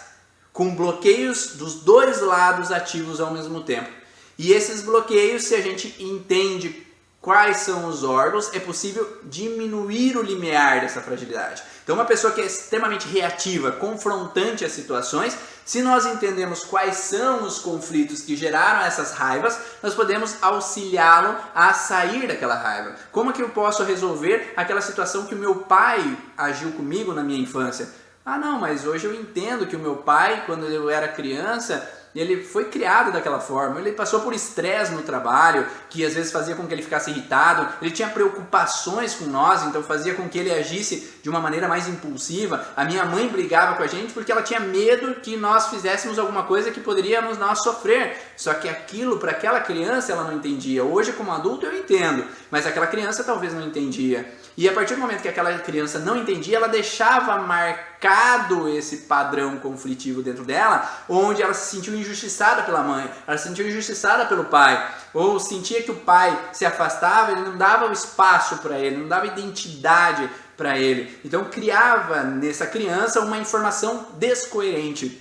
com bloqueios dos dois lados ativos ao mesmo tempo. E esses bloqueios, se a gente entende quais são os órgãos, é possível diminuir o limiar dessa fragilidade. Então uma pessoa que é extremamente reativa, confrontante às situações, se nós entendemos quais são os conflitos que geraram essas raivas, nós podemos auxiliá-lo a sair daquela raiva. Como é que eu posso resolver aquela situação que o meu pai agiu comigo na minha infância? Ah não, mas hoje eu entendo que o meu pai, quando eu era criança, ele foi criado daquela forma, ele passou por estresse no trabalho, que às vezes fazia com que ele ficasse irritado, ele tinha preocupações com nós, então fazia com que ele agisse de uma maneira mais impulsiva. A minha mãe brigava com a gente porque ela tinha medo que nós fizéssemos alguma coisa que poderíamos nós sofrer, só que aquilo para aquela criança ela não entendia. Hoje como adulto eu entendo, mas aquela criança talvez não entendia. E a partir do momento que aquela criança não entendia, ela deixava marcado esse padrão conflitivo dentro dela, onde ela se sentiu injustiçada pela mãe, ela se sentiu injustiçada pelo pai, ou sentia que o pai se afastava, ele não dava o espaço para ele, não dava identidade para ele. Então criava nessa criança uma informação descoerente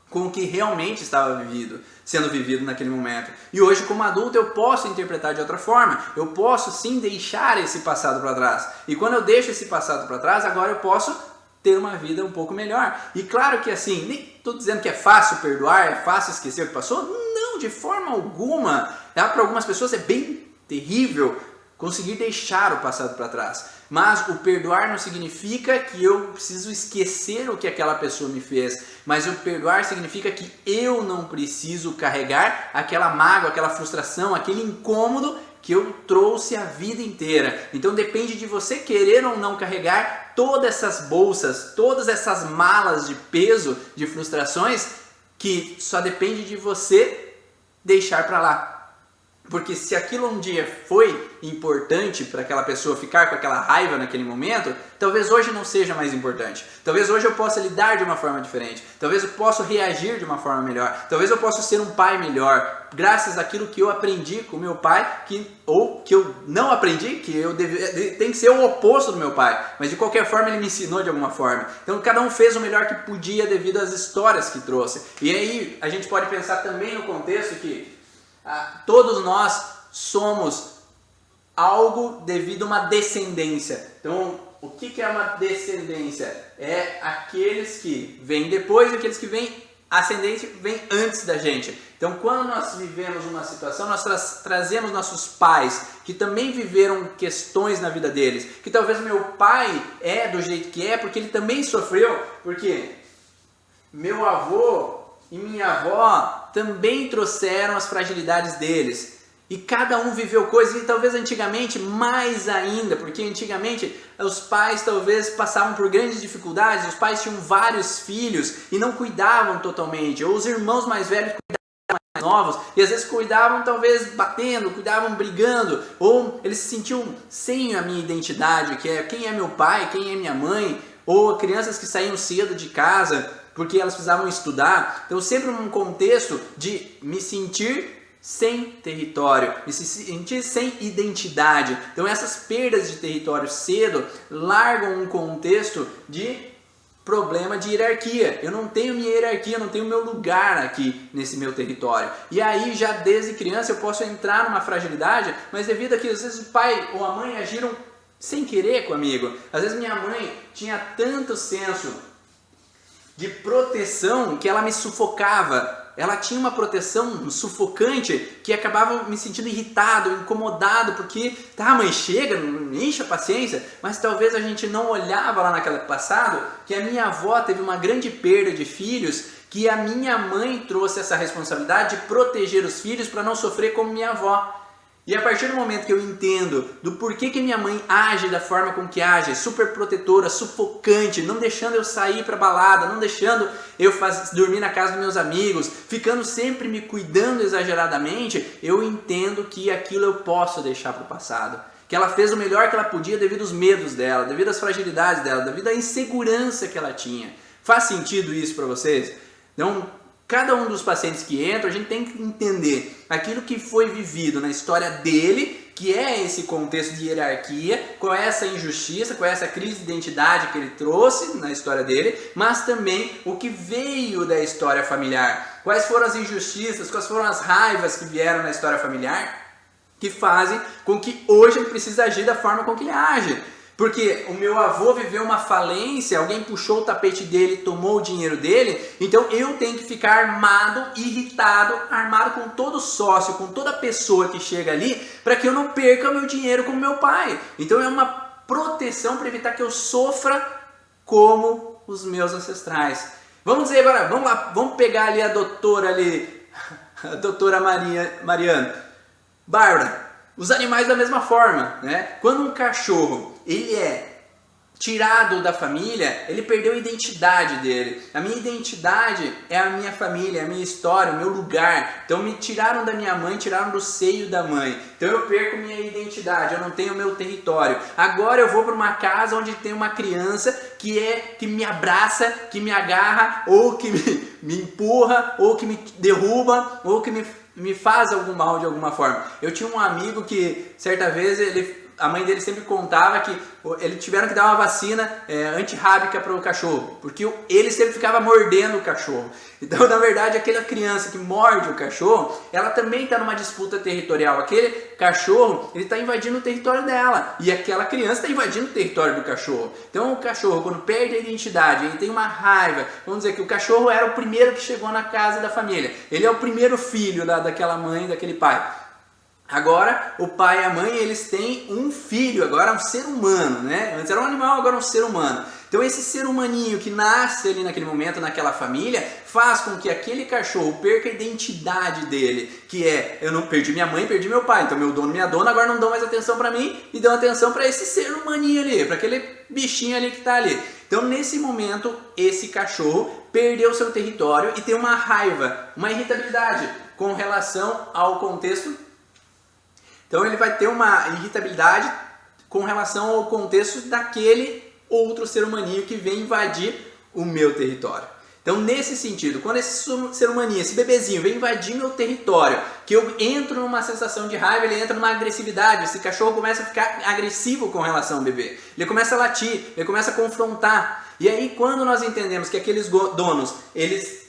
com o que realmente estava sendo vivido naquele momento. E hoje, como adulto, eu posso interpretar de outra forma. Eu posso sim deixar esse passado para trás. E quando eu deixo esse passado para trás, agora eu posso ter uma vida um pouco melhor. E claro que assim, nem estou dizendo que é fácil perdoar, é fácil esquecer o que passou. Não, de forma alguma. Para algumas pessoas é bem terrível conseguir deixar o passado para trás. Mas o perdoar não significa que eu preciso esquecer o que aquela pessoa me fez. Mas o perdoar significa que eu não preciso carregar aquela mágoa, aquela frustração, aquele incômodo que eu trouxe a vida inteira. Então depende de você querer ou não carregar todas essas bolsas, todas essas malas de peso, de frustrações, que só depende de você deixar para lá. Porque se aquilo um dia foi importante para aquela pessoa ficar com aquela raiva naquele momento, talvez hoje não seja mais importante. Talvez hoje eu possa lidar de uma forma diferente. Talvez eu possa reagir de uma forma melhor. Talvez eu possa ser um pai melhor, graças àquilo que eu aprendi com meu pai, ou que eu não aprendi, que tem que ser o oposto do meu pai. Mas de qualquer forma ele me ensinou de alguma forma. Então cada um fez o melhor que podia devido às histórias que trouxe. E aí a gente pode pensar também no contexto que todos nós somos algo devido a uma descendência. Então, o que é uma descendência? É aqueles que vêm depois e aqueles que vêm ascendente vêm antes da gente. Então, quando nós vivemos uma situação, nós trazemos nossos pais que também viveram questões na vida deles. Que talvez meu pai é do jeito que é porque ele também sofreu, porque meu avô e minha avó também trouxeram as fragilidades deles. E cada um viveu coisas, e talvez antigamente mais ainda, porque antigamente os pais talvez passavam por grandes dificuldades, os pais tinham vários filhos e não cuidavam totalmente, ou os irmãos mais velhos cuidavam mais novos, e às vezes cuidavam talvez batendo, cuidavam brigando, ou eles se sentiam sem a minha identidade, que é quem é meu pai, quem é minha mãe, ou crianças que saíam cedo de casa, porque elas precisavam estudar. Então sempre num contexto de me sentir sem território, me sentir sem identidade. Então essas perdas de território cedo largam um contexto de problema de hierarquia. Eu não tenho minha hierarquia, eu não tenho meu lugar aqui nesse meu território. E aí já desde criança eu posso entrar numa fragilidade, mas devido a que às vezes o pai ou a mãe agiram sem querer comigo. Às vezes minha mãe tinha tanto senso de proteção que ela me sufocava. Ela tinha uma proteção sufocante que acabava me sentindo irritado, incomodado, porque, tá mãe, chega, não enche a paciência, mas talvez a gente não olhava lá naquele passado que a minha avó teve uma grande perda de filhos, que a minha mãe trouxe essa responsabilidade de proteger os filhos para não sofrer como minha avó. E a partir do momento que eu entendo do porquê que minha mãe age da forma com que age, super protetora, sufocante, não deixando eu sair para balada, não deixando eu dormir na casa dos meus amigos, ficando sempre me cuidando exageradamente, eu entendo que aquilo eu posso deixar para o passado. Que ela fez o melhor que ela podia devido aos medos dela, devido às fragilidades dela, devido à insegurança que ela tinha. Faz sentido isso para vocês? Então, cada um dos pacientes que entra, a gente tem que entender aquilo que foi vivido na história dele, que é esse contexto de hierarquia, com essa injustiça, com essa crise de identidade que ele trouxe na história dele, mas também o que veio da história familiar. Quais foram as injustiças, quais foram as raivas que vieram na história familiar, que fazem com que hoje ele precise agir da forma com que ele age. Porque o meu avô viveu uma falência, alguém puxou o tapete dele, tomou o dinheiro dele, então eu tenho que ficar armado, irritado, armado com todo sócio, com toda pessoa que chega ali, para que eu não perca o meu dinheiro como meu pai. Então é uma proteção para evitar que eu sofra como os meus ancestrais. Vamos dizer agora, vamos lá, vamos pegar ali a doutora Mariana. Bárbara, os animais da mesma forma, né? Quando um cachorro ele é tirado da família, ele perdeu a identidade dele. A minha identidade é a minha família, a minha história, o meu lugar. Então me tiraram da minha mãe, tiraram do seio da mãe. Então eu perco minha identidade, eu não tenho meu território. Agora eu vou para uma casa onde tem uma criança que me abraça, que me agarra, ou que me empurra, ou que me derruba, ou que me faz algum mal de alguma forma. Eu tinha um amigo que certa vez a mãe dele sempre contava que eles tiveram que dar uma vacina antirrábica para o cachorro, porque ele sempre ficava mordendo o cachorro. Então, na verdade, aquela criança que morde o cachorro, ela também está numa disputa territorial. Aquele cachorro, ele está invadindo o território dela, e aquela criança está invadindo o território do cachorro. Então, o cachorro, quando perde a identidade, ele tem uma raiva. Vamos dizer que o cachorro era o primeiro que chegou na casa da família. Ele é o primeiro filho daquela mãe, daquele pai. Agora, o pai e a mãe, eles têm um filho, agora um ser humano, né? Antes era um animal, agora é um ser humano. Então esse ser humaninho que nasce ali naquele momento, naquela família, faz com que aquele cachorro perca a identidade dele, que é, eu não perdi minha mãe, perdi meu pai, então meu dono e minha dona agora não dão mais atenção para mim e dão atenção para esse ser humaninho ali, para aquele bichinho ali que está ali. Então nesse momento, esse cachorro perdeu seu território e tem uma raiva, uma irritabilidade com relação ao contexto Então ele vai ter uma irritabilidade com relação ao contexto daquele outro ser humaninho que vem invadir o meu território. Então, nesse sentido, quando esse ser humaninho, esse bebezinho vem invadir meu território, que eu entro numa sensação de raiva, ele entra numa agressividade, esse cachorro começa a ficar agressivo com relação ao bebê. Ele começa a latir, ele começa a confrontar. E aí, quando nós entendemos que aqueles donos, eles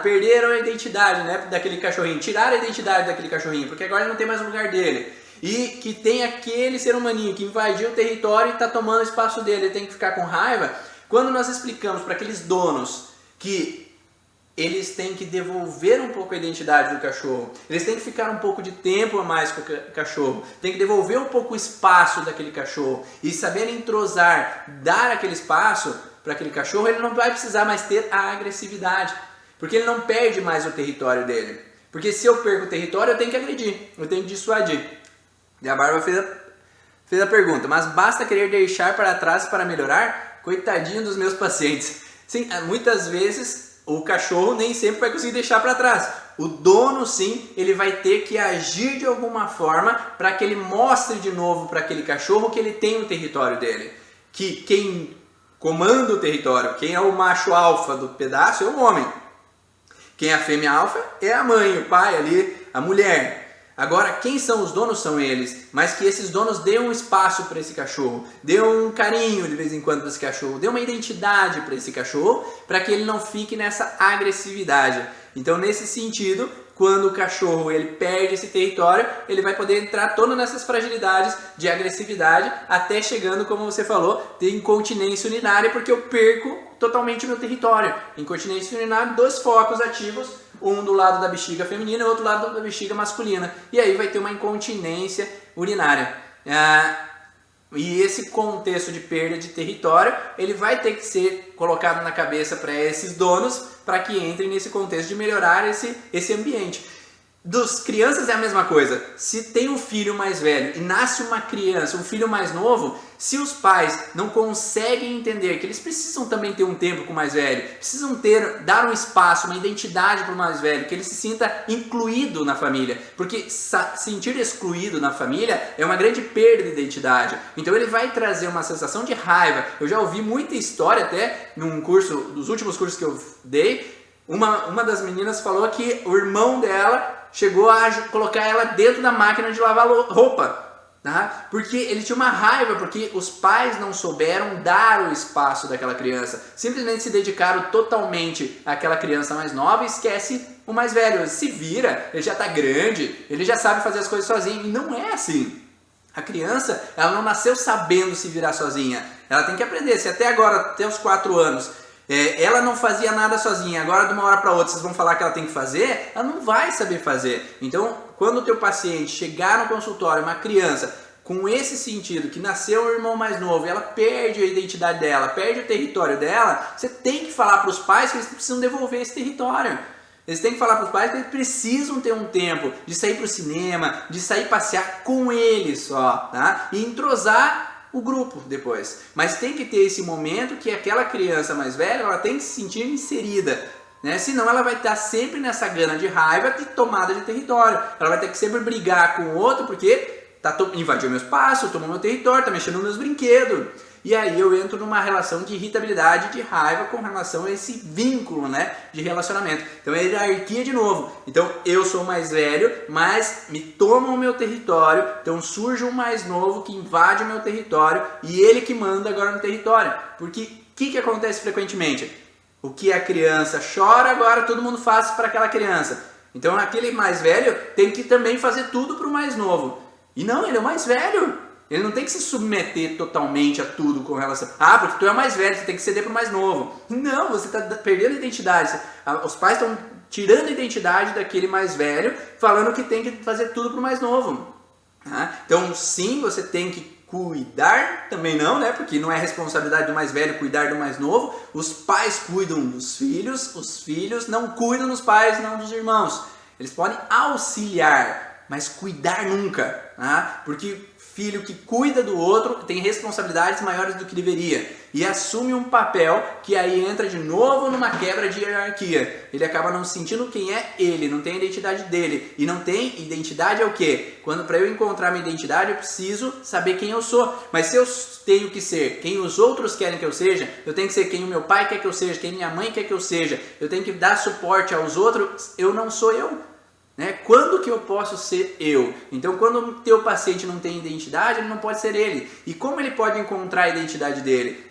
perderam a identidade, né, daquele cachorrinho, tiraram a identidade daquele cachorrinho, porque agora ele não tem mais o lugar dele. E que tem aquele ser humaninho que invadiu o território e está tomando o espaço dele, ele tem que ficar com raiva. Quando nós explicamos para aqueles donos que eles têm que devolver um pouco a identidade do cachorro, eles têm que ficar um pouco de tempo a mais com o cachorro, tem que devolver um pouco o espaço daquele cachorro e saber entrosar, dar aquele espaço para aquele cachorro, ele não vai precisar mais ter a agressividade, porque ele não perde mais o território dele. Porque se eu perco o território, eu tenho que agredir, eu tenho que dissuadir. E a Bárbara fez a pergunta, mas basta querer deixar para trás para melhorar? Coitadinho dos meus pacientes. Sim, muitas vezes o cachorro nem sempre vai conseguir deixar para trás. O dono, sim, ele vai ter que agir de alguma forma para que ele mostre de novo para aquele cachorro que ele tem o território dele. Que quem comanda o território, quem é o macho alfa do pedaço é o homem. Quem é a fêmea alfa é a mãe, o pai ali, a mulher. Agora, quem são os donos são eles, mas que esses donos dêem um espaço para esse cachorro, dêem um carinho de vez em quando para esse cachorro, dêem uma identidade para esse cachorro, para que ele não fique nessa agressividade. Então, nesse sentido, quando o cachorro ele perde esse território, ele vai poder entrar todo nessas fragilidades de agressividade, até chegando, como você falou, ter incontinência urinária, porque eu perco totalmente o meu território. Incontinência urinária, 2 focos ativos, um do lado da bexiga feminina e outro lado da bexiga masculina. E aí vai ter uma incontinência urinária. E esse contexto de perda de território, ele vai ter que ser colocado na cabeça para esses donos, para que entrem nesse contexto de melhorar esse ambiente. Dos crianças é a mesma coisa. Se tem um filho mais velho e nasce uma criança, um filho mais novo, se os pais não conseguem entender que eles precisam também ter um tempo com o mais velho, precisam dar um espaço, uma identidade para o mais velho, que ele se sinta incluído na família, porque sentir excluído na família é uma grande perda de identidade. Então ele vai trazer uma sensação de raiva. Eu já ouvi muita história até num curso, dos últimos cursos que eu dei, uma das meninas falou que o irmão dela chegou a colocar ela dentro da máquina de lavar roupa, tá? Porque ele tinha uma raiva, porque os pais não souberam dar o espaço daquela criança, simplesmente se dedicaram totalmente àquela criança mais nova e esquece o mais velho. Ele se vira, ele já está grande, ele já sabe fazer as coisas sozinho, e não é assim. A criança, ela não nasceu sabendo se virar sozinha, ela tem que aprender. Se até agora, até os 4 anos, ela não fazia nada sozinha, agora de uma hora para outra vocês vão falar que ela tem que fazer, ela não vai saber fazer. Então, quando o teu paciente chegar no consultório, uma criança com esse sentido, que nasceu um irmão mais novo, e ela perde a identidade dela, perde o território dela, você tem que falar para os pais que eles precisam devolver esse território. Eles têm que falar para os pais que eles precisam ter um tempo de sair para o cinema, de sair passear com eles só, tá? E entrosar o grupo depois. Mas tem que ter esse momento que aquela criança mais velha, ela tem que se sentir inserida, né? Senão ela vai estar sempre nessa gana de raiva de tomada de território. Ela vai ter que sempre brigar com o outro porque invadiu meu espaço, tomou meu território, está mexendo nos meus brinquedos. E aí eu entro numa relação de irritabilidade, de raiva com relação a esse vínculo, né, de relacionamento. Então é hierarquia de novo. Então eu sou mais velho, mas me tomam o meu território. Então surge um mais novo que invade o meu território e ele que manda agora no território. Porque o que acontece frequentemente? O que a criança chora, agora todo mundo faz para aquela criança. Então aquele mais velho tem que também fazer tudo para o mais novo. E não, ele é o mais velho. Ele não tem que se submeter totalmente a tudo com relação... porque tu é mais velho, você tem que ceder para o mais novo. Não, você está perdendo a identidade. Os pais estão tirando a identidade daquele mais velho, falando que tem que fazer tudo para o mais novo. Então, sim, você tem que cuidar, também não, né? Porque não é responsabilidade do mais velho cuidar do mais novo. Os pais cuidam dos filhos, os filhos não cuidam dos pais, não dos irmãos. Eles podem auxiliar, mas cuidar nunca, porque filho que cuida do outro, tem responsabilidades maiores do que deveria e assume um papel que aí entra de novo numa quebra de hierarquia. Ele acaba não sentindo quem é ele, não tem a identidade dele. E não tem identidade é o quê? Quando para eu encontrar minha identidade eu preciso saber quem eu sou. Mas se eu tenho que ser quem os outros querem que eu seja, eu tenho que ser quem o meu pai quer que eu seja, quem minha mãe quer que eu seja, eu tenho que dar suporte aos outros, eu não sou eu. Quando que eu posso ser eu? Então, quando o teu paciente não tem identidade, ele não pode ser ele. E como ele pode encontrar a identidade dele?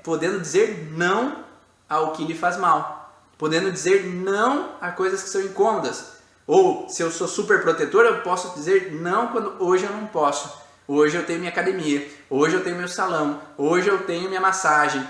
Podendo dizer não ao que lhe faz mal. Podendo dizer não a coisas que são incômodas. Ou, se eu sou super protetor, eu posso dizer não quando hoje eu não posso. Hoje eu tenho minha academia. Hoje eu tenho meu salão. Hoje eu tenho minha massagem.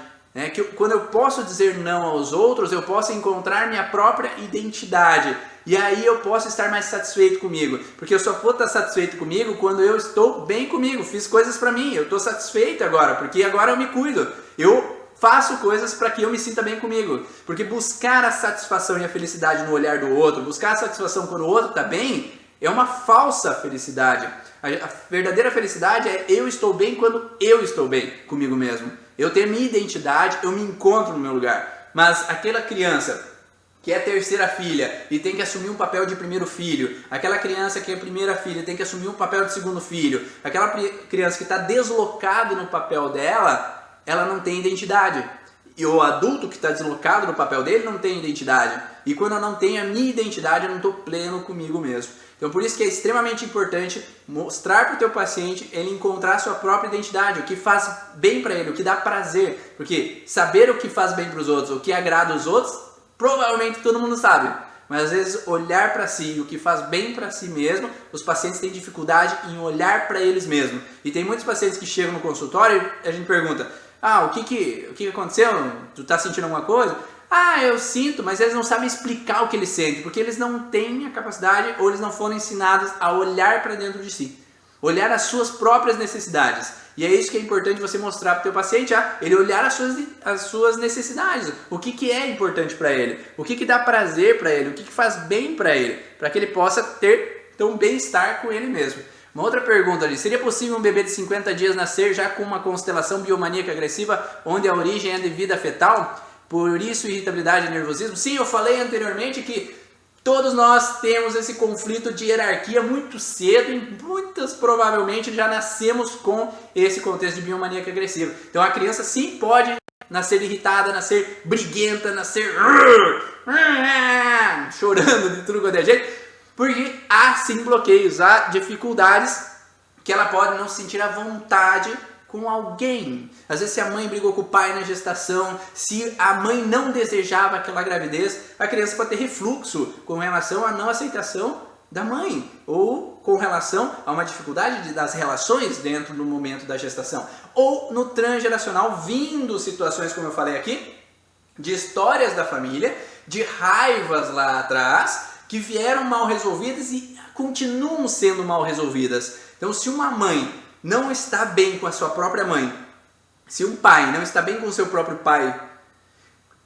Quando eu posso dizer não aos outros, eu posso encontrar minha própria identidade. E aí eu posso estar mais satisfeito comigo. Porque eu só vou estar satisfeito comigo quando eu estou bem comigo. Fiz coisas pra mim, eu estou satisfeito agora, porque agora eu me cuido. Eu faço coisas para que eu me sinta bem comigo. Porque buscar a satisfação e a felicidade no olhar do outro, buscar a satisfação quando o outro está bem, é uma falsa felicidade. A verdadeira felicidade é eu estou bem quando eu estou bem comigo mesmo. Eu tenho minha identidade, eu me encontro no meu lugar. Mas aquela criança que é a terceira filha e tem que assumir um papel de primeiro filho, aquela criança que é a primeira filha e tem que assumir um papel de segundo filho, aquela criança que está deslocada no papel dela, ela não tem identidade. E o adulto que está deslocado no papel dele não tem identidade. E quando eu não tenho a minha identidade, eu não estou pleno comigo mesmo. Então por isso que é extremamente importante mostrar para o teu paciente ele encontrar a sua própria identidade, o que faz bem para ele, o que dá prazer. Porque saber o que faz bem para os outros, o que agrada os outros, provavelmente todo mundo sabe. Mas às vezes olhar para si, o que faz bem para si mesmo, os pacientes têm dificuldade em olhar para eles mesmos. E tem muitos pacientes que chegam no consultório e a gente pergunta: o que aconteceu? Tu tá sentindo alguma coisa? Eu sinto, mas eles não sabem explicar o que eles sentem, porque eles não têm a capacidade ou eles não foram ensinados a olhar para dentro de si. Olhar as suas próprias necessidades. E é isso que é importante você mostrar para o teu paciente, ele olhar as suas necessidades. O que é importante para ele, o que dá prazer para ele, o que faz bem para ele, para que ele possa ter um bem-estar com ele mesmo. Uma outra pergunta ali: seria possível um bebê de 50 dias nascer já com uma constelação biomaníaca agressiva, onde a origem é de vida fetal? Por isso irritabilidade e nervosismo? Sim, eu falei anteriormente que todos nós temos esse conflito de hierarquia muito cedo e muitas provavelmente já nascemos com esse contexto de biomaníaca agressiva. Então a criança sim pode nascer irritada, nascer briguenta, nascer chorando de tudo quanto é jeito, porque há sim bloqueios, há dificuldades que ela pode não sentir a vontade com alguém. Às vezes se a mãe brigou com o pai na gestação, se a mãe não desejava aquela gravidez, a criança pode ter refluxo com relação à não aceitação da mãe, ou com relação a uma dificuldade das relações dentro do momento da gestação, ou no transgeracional, vindo situações, como eu falei aqui, de histórias da família, de raivas lá atrás, que vieram mal resolvidas e continuam sendo mal resolvidas. Então se uma mãe não está bem com a sua própria mãe, se um pai não está bem com o seu próprio pai,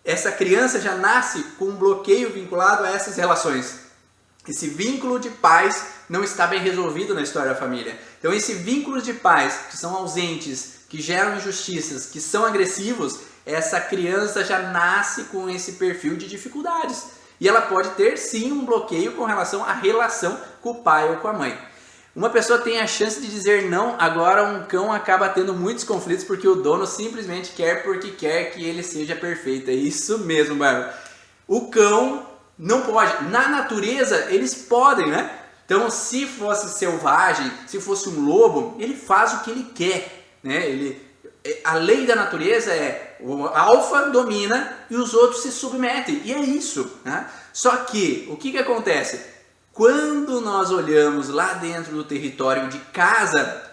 essa criança já nasce com um bloqueio vinculado a essas relações. Esse vínculo de pais não está bem resolvido na história da família. Então esse vínculo de pais que são ausentes, que geram injustiças, que são agressivos, essa criança já nasce com esse perfil de dificuldades. E ela pode ter sim um bloqueio com relação à relação com o pai ou com a mãe. Uma pessoa tem a chance de dizer não, agora um cão acaba tendo muitos conflitos porque o dono simplesmente quer porque quer que ele seja perfeito. É isso mesmo, Bárbara. O cão não pode. Na natureza, eles podem, né? Então, se fosse selvagem, se fosse um lobo, ele faz o que ele quer, né? A lei da natureza é o alfa domina e os outros se submetem. E é isso, né? Só que, o que acontece? Quando nós olhamos lá dentro do território de casa,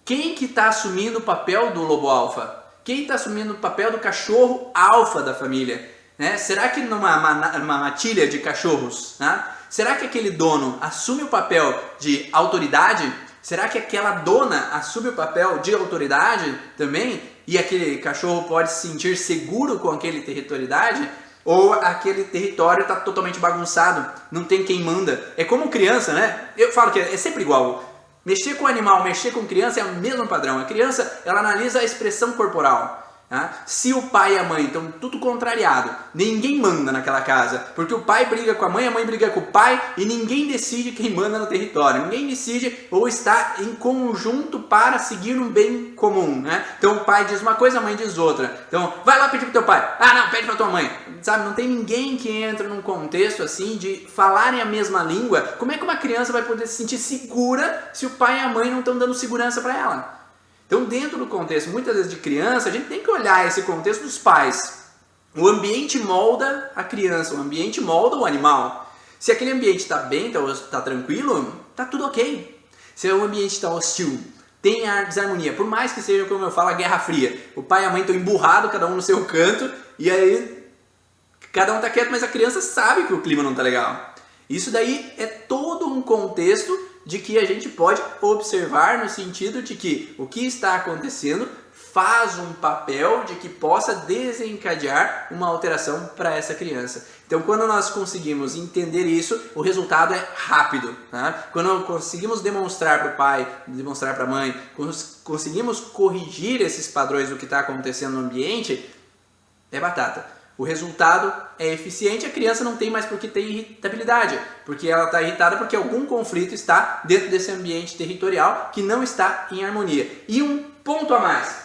quem que está assumindo o papel do lobo alfa? Quem está assumindo o papel do cachorro alfa da família? Né? Será que numa matilha de cachorros, né? Será que aquele dono assume o papel de autoridade? Será que aquela dona assume o papel de autoridade também? E aquele cachorro pode se sentir seguro com aquele territorialidade? Ou aquele território está totalmente bagunçado, não tem quem manda. É como criança, né? Eu falo que é sempre igual. Mexer com animal, mexer com criança é o mesmo padrão. A criança, ela analisa a expressão corporal. Se o pai e a mãe estão tudo contrariado, ninguém manda naquela casa, porque o pai briga com a mãe briga com o pai e ninguém decide quem manda no território, ninguém decide ou está em conjunto para seguir um bem comum, né? Então o pai diz uma coisa, a mãe diz outra. Então vai lá pedir pro teu pai, não, pede pra tua mãe, sabe? Não tem ninguém que entra num contexto assim de falarem a mesma língua. Como é que uma criança vai poder se sentir segura se o pai e a mãe não estão dando segurança para ela? Então, dentro do contexto, muitas vezes de criança, a gente tem que olhar esse contexto dos pais. O ambiente molda a criança, o ambiente molda o animal. Se aquele ambiente está bem, está tranquilo, está tudo ok. Se o ambiente está hostil, tem a desarmonia, por mais que seja, como eu falo, a Guerra Fria. O pai e a mãe estão emburrados, cada um no seu canto, e aí cada um está quieto, mas a criança sabe que o clima não está legal. Isso daí é todo um contexto de que a gente pode observar no sentido de que o que está acontecendo faz um papel de que possa desencadear uma alteração para essa criança. Então, quando nós conseguimos entender isso, o resultado é rápido. Tá? Quando conseguimos demonstrar para o pai, demonstrar para a mãe, conseguimos corrigir esses padrões do que está acontecendo no ambiente, é batata. O resultado é eficiente, a criança não tem mais por que ter irritabilidade, porque ela está irritada porque algum conflito está dentro desse ambiente territorial que não está em harmonia. E um ponto a mais,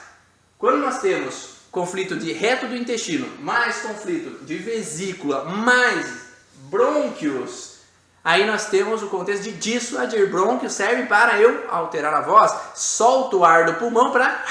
quando nós temos conflito de reto do intestino, mais conflito de vesícula, mais brônquios, aí nós temos o contexto de dissuadir. Brônquio serve para eu alterar a voz, solto o ar do pulmão para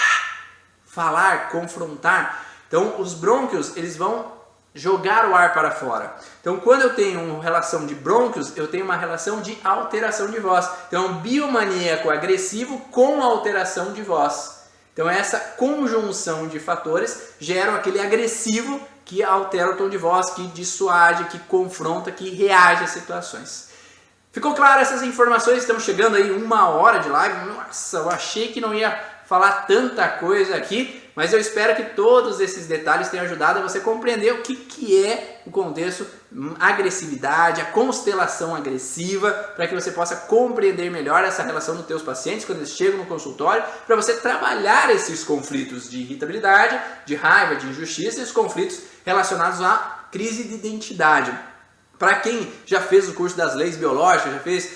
falar, confrontar. Então, os brônquios, eles vão jogar o ar para fora. Então, quando eu tenho uma relação de brônquios, eu tenho uma relação de alteração de voz. Então, biomaníaco agressivo com alteração de voz. Então, essa conjunção de fatores geram aquele agressivo que altera o tom de voz, que dissuade, que confronta, que reage às situações. Ficou claro essas informações? Estamos chegando aí 1 hora de live. Nossa, eu achei que não ia falar tanta coisa aqui, mas eu espero que todos esses detalhes tenham ajudado a você compreender o que é o contexto, agressividade, a constelação agressiva, para que você possa compreender melhor essa relação dos teus pacientes quando eles chegam no consultório, para você trabalhar esses conflitos de irritabilidade, de raiva, de injustiça e os conflitos relacionados à crise de identidade. Para quem já fez o curso das leis biológicas, já fez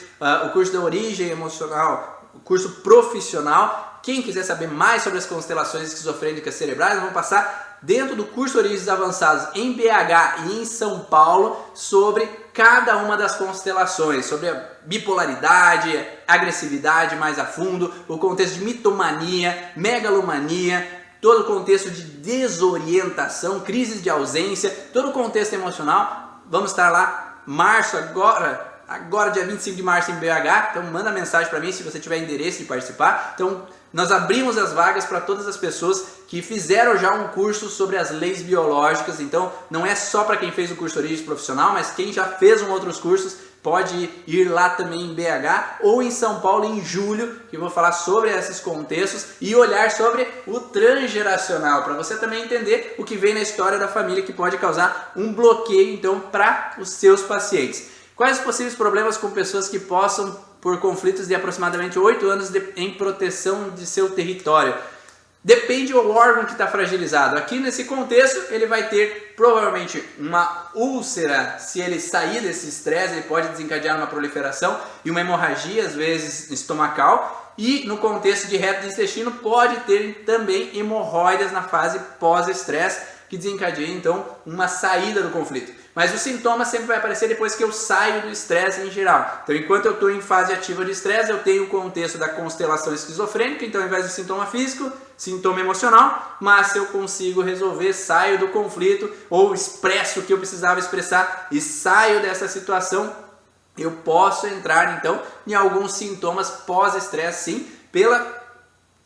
o curso da origem emocional, o curso profissional, quem quiser saber mais sobre as constelações esquizofrênicas cerebrais, nós vamos passar dentro do curso Origens Avançados em BH e em São Paulo sobre cada uma das constelações, sobre a bipolaridade, agressividade mais a fundo, o contexto de mitomania, megalomania, todo o contexto de desorientação, crises de ausência, todo o contexto emocional. Vamos estar lá março agora dia 25 de março em BH, então manda mensagem para mim se você tiver interesse de participar. Então nós abrimos as vagas para todas as pessoas que fizeram já um curso sobre as leis biológicas, então não é só para quem fez o curso Origem Profissional, mas quem já fez outros cursos pode ir lá também em BH ou em São Paulo em julho, que eu vou falar sobre esses contextos e olhar sobre o transgeracional, para você também entender o que vem na história da família que pode causar um bloqueio então para os seus pacientes. Quais os possíveis problemas com pessoas que possam por conflitos de aproximadamente 8 anos em proteção de seu território? Depende do órgão que está fragilizado. Aqui nesse contexto ele vai ter provavelmente uma úlcera. Se ele sair desse estresse, ele pode desencadear uma proliferação e uma hemorragia, às vezes estomacal. E no contexto de reto do intestino pode ter também hemorroidas na fase pós-estresse, que desencadeia então uma saída do conflito. Mas o sintoma sempre vai aparecer depois que eu saio do estresse em geral. Então, enquanto eu estou em fase ativa de estresse, eu tenho o contexto da constelação esquizofrênica, então ao invés do sintoma físico, sintoma emocional, mas se eu consigo resolver, saio do conflito ou expresso o que eu precisava expressar e saio dessa situação, eu posso entrar então em alguns sintomas pós-estresse sim, pela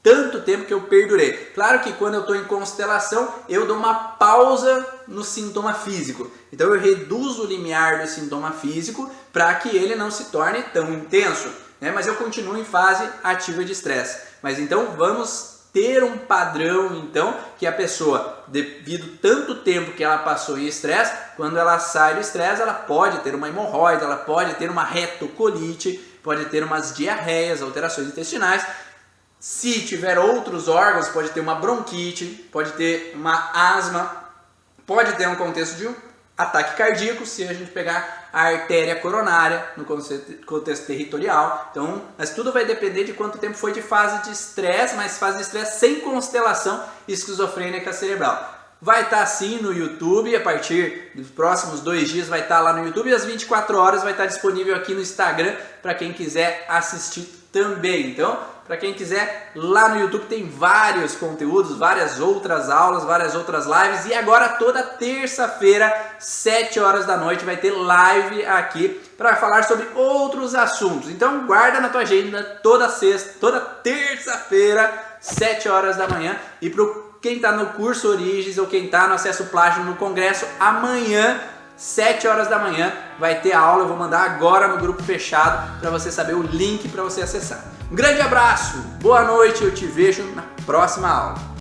tanto tempo que eu perdurei. Claro que quando eu estou em constelação, eu dou uma pausa no sintoma físico. Então eu reduzo o limiar do sintoma físico para que ele não se torne tão intenso, né? Mas eu continuo em fase ativa de estresse. Mas então vamos ter um padrão então que a pessoa, devido tanto tempo que ela passou em estresse, quando ela sai do estresse, ela pode ter uma hemorroida, ela pode ter uma retocolite, pode ter umas diarreias, alterações intestinais. Se tiver outros órgãos, pode ter uma bronquite, pode ter uma asma, pode ter um contexto de um ataque cardíaco, se a gente pegar a artéria coronária no contexto territorial. Então, mas tudo vai depender de quanto tempo foi de fase de estresse, mas fase de estresse sem constelação esquizofrênica cerebral. Vai estar sim no YouTube, a partir dos próximos 2 dias vai estar lá no YouTube e às 24 horas vai estar disponível aqui no Instagram para quem quiser assistir também. Então, para quem quiser, lá no YouTube tem vários conteúdos, várias outras aulas, várias outras lives. E agora toda terça-feira, 7 horas da noite, vai ter live aqui para falar sobre outros assuntos. Então guarda na tua agenda toda terça-feira, 7 horas da manhã. E para quem está no curso Origens ou quem está no Acesso Plágio no Congresso, amanhã, 7 horas da manhã, vai ter a aula. Eu vou mandar agora no grupo fechado para você saber o link para você acessar. Um grande abraço, boa noite, eu te vejo na próxima aula.